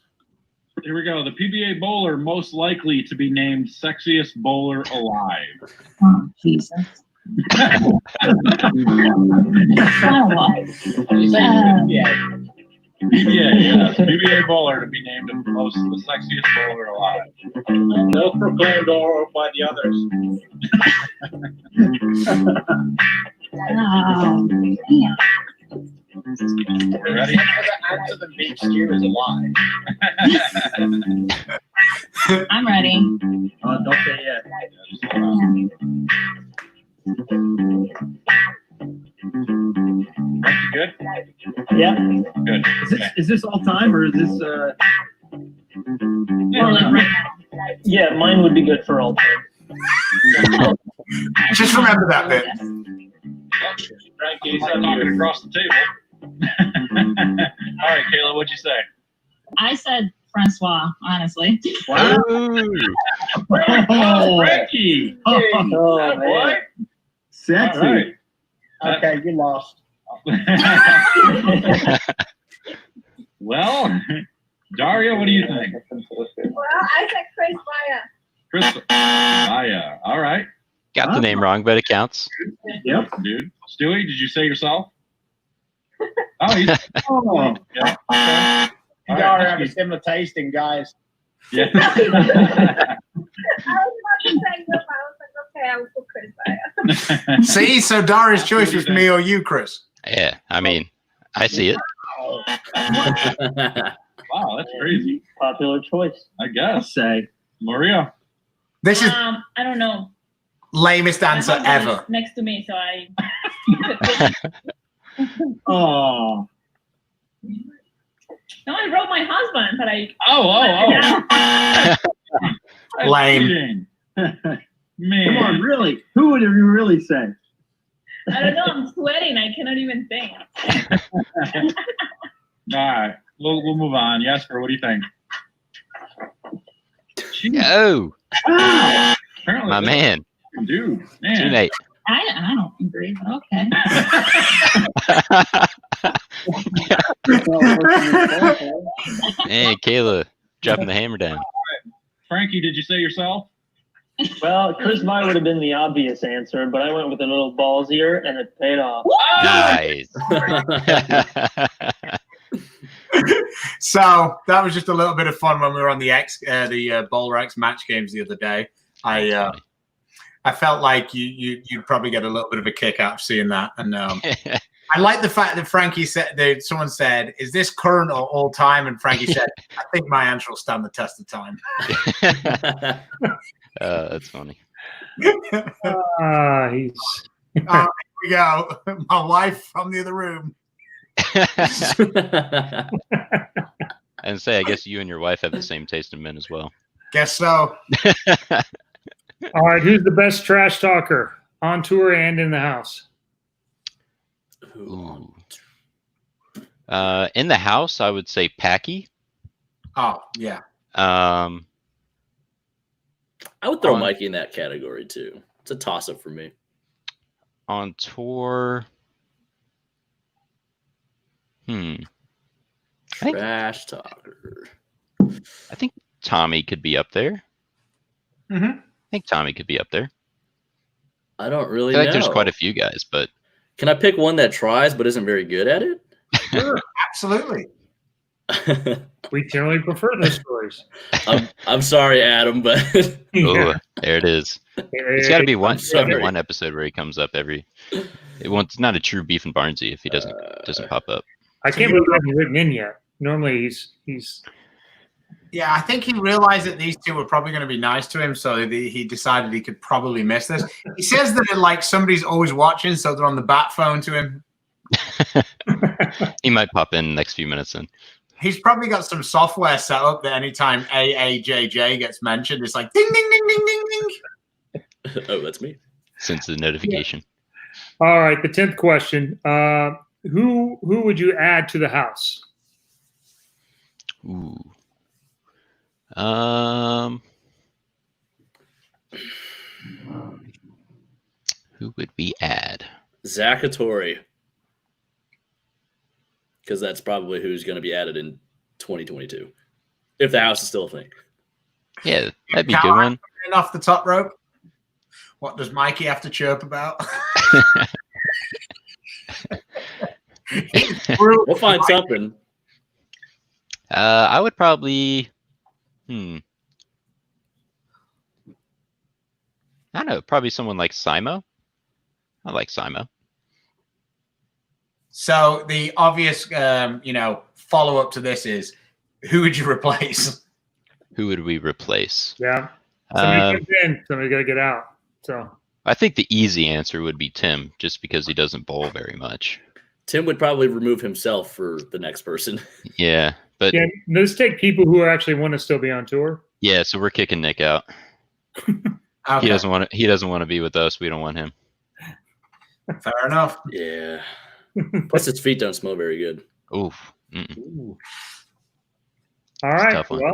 Here we go. The PBA bowler most likely to be named sexiest bowler alive. Oh, Jesus. Yeah. PBA bowler to be named the sexiest bowler alive. No proclaimed or by the others. Oh, damn. You ready? The answer the beach stew is a lie. I'm ready. Oh, don't say yet. Frankie, good? Yeah. Good. Is this all time or is this Well, like right now. Yeah, mine would be good for all time. Just remember that bit. Frankie, start talking across the table. All right, Kayla, what'd you say? I said Francois, honestly. Wow. Oh, Frankie. Oh, man. Sexy. All right. Okay, you lost. Well, Daria, what do you think? Well, I said Chris Maya. Chris, all right. Got the name wrong, but it counts. Yep, dude. Stewie, did you say yourself? Oh, he's. Oh. Yeah. Okay. You All are right, having similar tasting, guys. Yeah. I was about to say no, but I was like, okay, I will put Chris Maya. See, so Dara's choice was me or you, Chris. Yeah, I mean, I see it. Wow, that's crazy. Popular choice. I guess. Say. Maria. This is I don't know. lamest answer My husband ever. is next to me, so I. Oh. No, I wrote my husband, but I. That's Lame. cheating. Man. Come on, really? Who would you really say? I don't know. I'm sweating. I cannot even think. All right, we'll move on. Jesper, what do you think? Oh, Apparently, my man. Dude, man. Teammate. I don't agree, but okay. Man, Kayla dropping the hammer down. Frankie, did you say yourself? Well, Chris Meyer would have been the obvious answer, but I went with a little ballsier, and it paid off. Nice. So that was just a little bit of fun when we were on the Bowler X match games the other day. I felt like you'd probably get a little bit of a kick out of seeing that, and I like the fact that Frankie said that someone said, "Is this current or all time?" And Frankie said, "I think my answer will stand the test of time." That's funny. Here we go. My wife from the other room. And say, I guess you and your wife have the same taste in men as well. Guess so. All right, who's the best trash talker on tour and in the house? Ooh. In the house, I would say Packy. Oh, yeah. I would throw Mikey in that category too. It's a toss-up for me. On tour, Trash talker. I think Tommy could be up there. Mm-hmm. I think Tommy could be up there. I don't really I feel know. like there's quite a few guys, but Can I pick one that tries but isn't very good at it? Sure, absolutely. We generally prefer those stories. I'm sorry, Adam, but Oh, there it is. It's got to be one episode where he comes up every. It's not a true Beef and Barnzy if he doesn't pop up. I can't believe he hasn't written in yet. Normally he's. Yeah, I think he realized that these two were probably going to be nice to him, so he decided he could probably miss this. He says that somebody's always watching, so they're on the bat phone to him. He might pop in the next few minutes then. He's probably got some software set up that anytime AAJJ gets mentioned, it's like ding, ding, ding, ding, ding, ding. Oh, that's me. Sends the notification. Yeah. All right, the 10th question. Who would you add to the house? Ooh. Who would we add? Zachatori. Because that's probably who's going to be added in 2022. If the house is still a thing. Yeah, that'd be a good one. Off the top rope. What does Mikey have to chirp about? We'll find something. I would probably. I don't know. Probably someone like Simo. I like Simo. So the obvious, follow-up to this is, who would you replace? Who would we replace? Yeah. Somebody comes in, somebody's got to get out. So I think the easy answer would be Tim, just because he doesn't bowl very much. Tim would probably remove himself for the next person. Yeah, but let's take people who actually want to still be on tour. Yeah, so we're kicking Nick out. Okay. He doesn't want to be with us. We don't want him. Fair enough. Yeah. Plus, his feet don't smell very good. Oof. All right. Tough one. Well,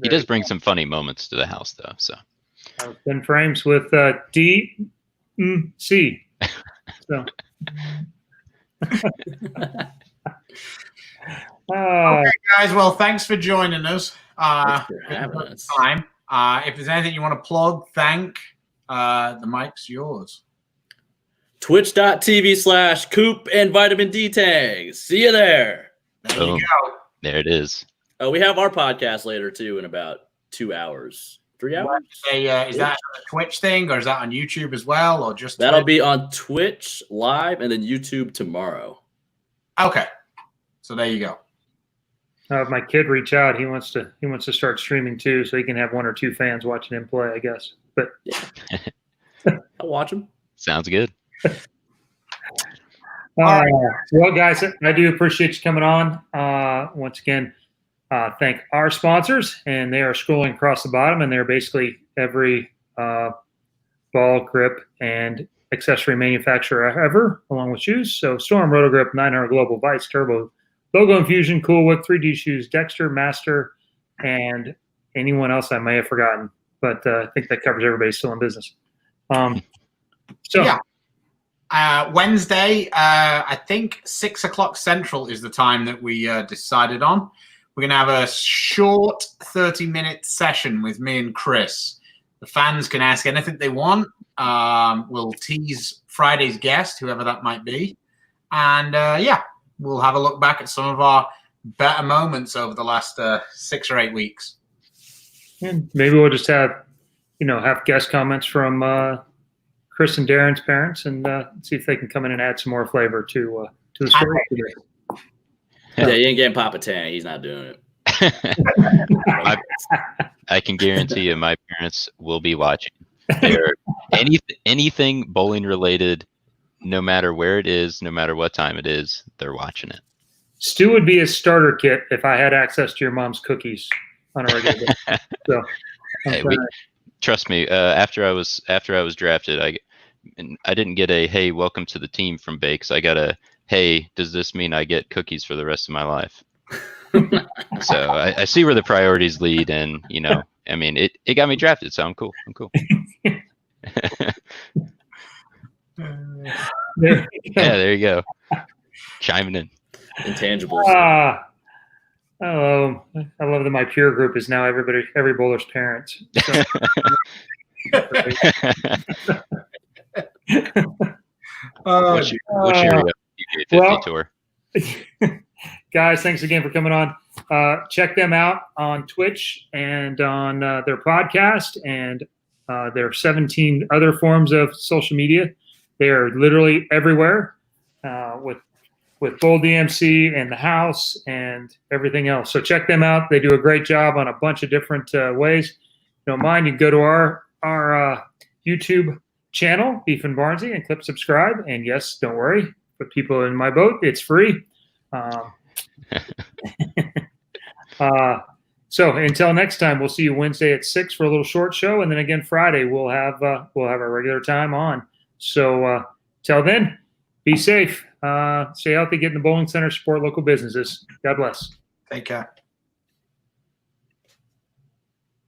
he does bring some funny moments to the house, though. So 10 frames with DMC. So. Okay, guys. Well, thanks for joining us. Thanks for having us. Time. If there's anything you want to plug, the mic's yours. Twitch.tv/Coop and Vitamin D Tags. See you there. There you go. There it is. Oh, we have our podcast later too in about 2 hours. 3 hours? Is that a Twitch thing, or is that on YouTube as well, or just that'll Twitch? be on Twitch live and then YouTube tomorrow. Okay, so there you go. If my kid reach out, he wants to start streaming too, so he can have 1 or 2 fans watching him play, I guess. But yeah. I'll watch him. Sounds good. Well, guys, I do appreciate you coming on. Once again, thank our sponsors, and they are scrolling across the bottom, and they're basically every ball, grip, and accessory manufacturer ever, along with shoes. So Storm, Rotogrip, 900 Global, Vice, Turbo, Logo Infusion, Coolwick, 3D Shoes, Dexter, Master, and anyone else I may have forgotten. But I think that covers everybody still in business. Wednesday, I think 6 o'clock Central is the time that we decided on. We're going to have a short 30-minute session with me and Chris. The fans can ask anything they want. We'll tease Friday's guest, whoever that might be. And, we'll have a look back at some of our better moments over the last 6 or 8 weeks. And maybe we'll just have guest comments from Chris and Darren's parents, and see if they can come in and add some more flavor to the story today. Yeah, you ain't getting Papa Tang. He's not doing it. I can guarantee you my parents will be watching. Anything bowling related, no matter where it is, no matter what time it is, they're watching it. Stew would be a starter kit if I had access to your mom's cookies on a regular day. So, trust me. After I was drafted, I didn't get a "Hey, welcome to the team" from Bakes. I got a "Hey, does this mean I get cookies for the rest of my life?" So I see where the priorities lead, and it got me drafted, so I'm cool. Yeah, there you go. Chiming in. Intangibles. Oh, I love that my peer group is now every bowler's parents. So. What's your PGA 50 tour? Guys, thanks again for coming on. Check them out on Twitch and on their podcast and their 17 other forms of social media. They are literally everywhere with Bull DMC and the house and everything else. So check them out. They do a great job on a bunch of different ways. If you don't mind, you can go to our YouTube channel, Beef and Barnzy, and click subscribe. And yes, don't worry, for people in my boat, it's free. So until next time, we'll see you Wednesday at 6 for a little short show, and then again Friday we'll have our regular time on. So till then, be safe, stay healthy, get in the bowling center, support local businesses. God bless. Take care.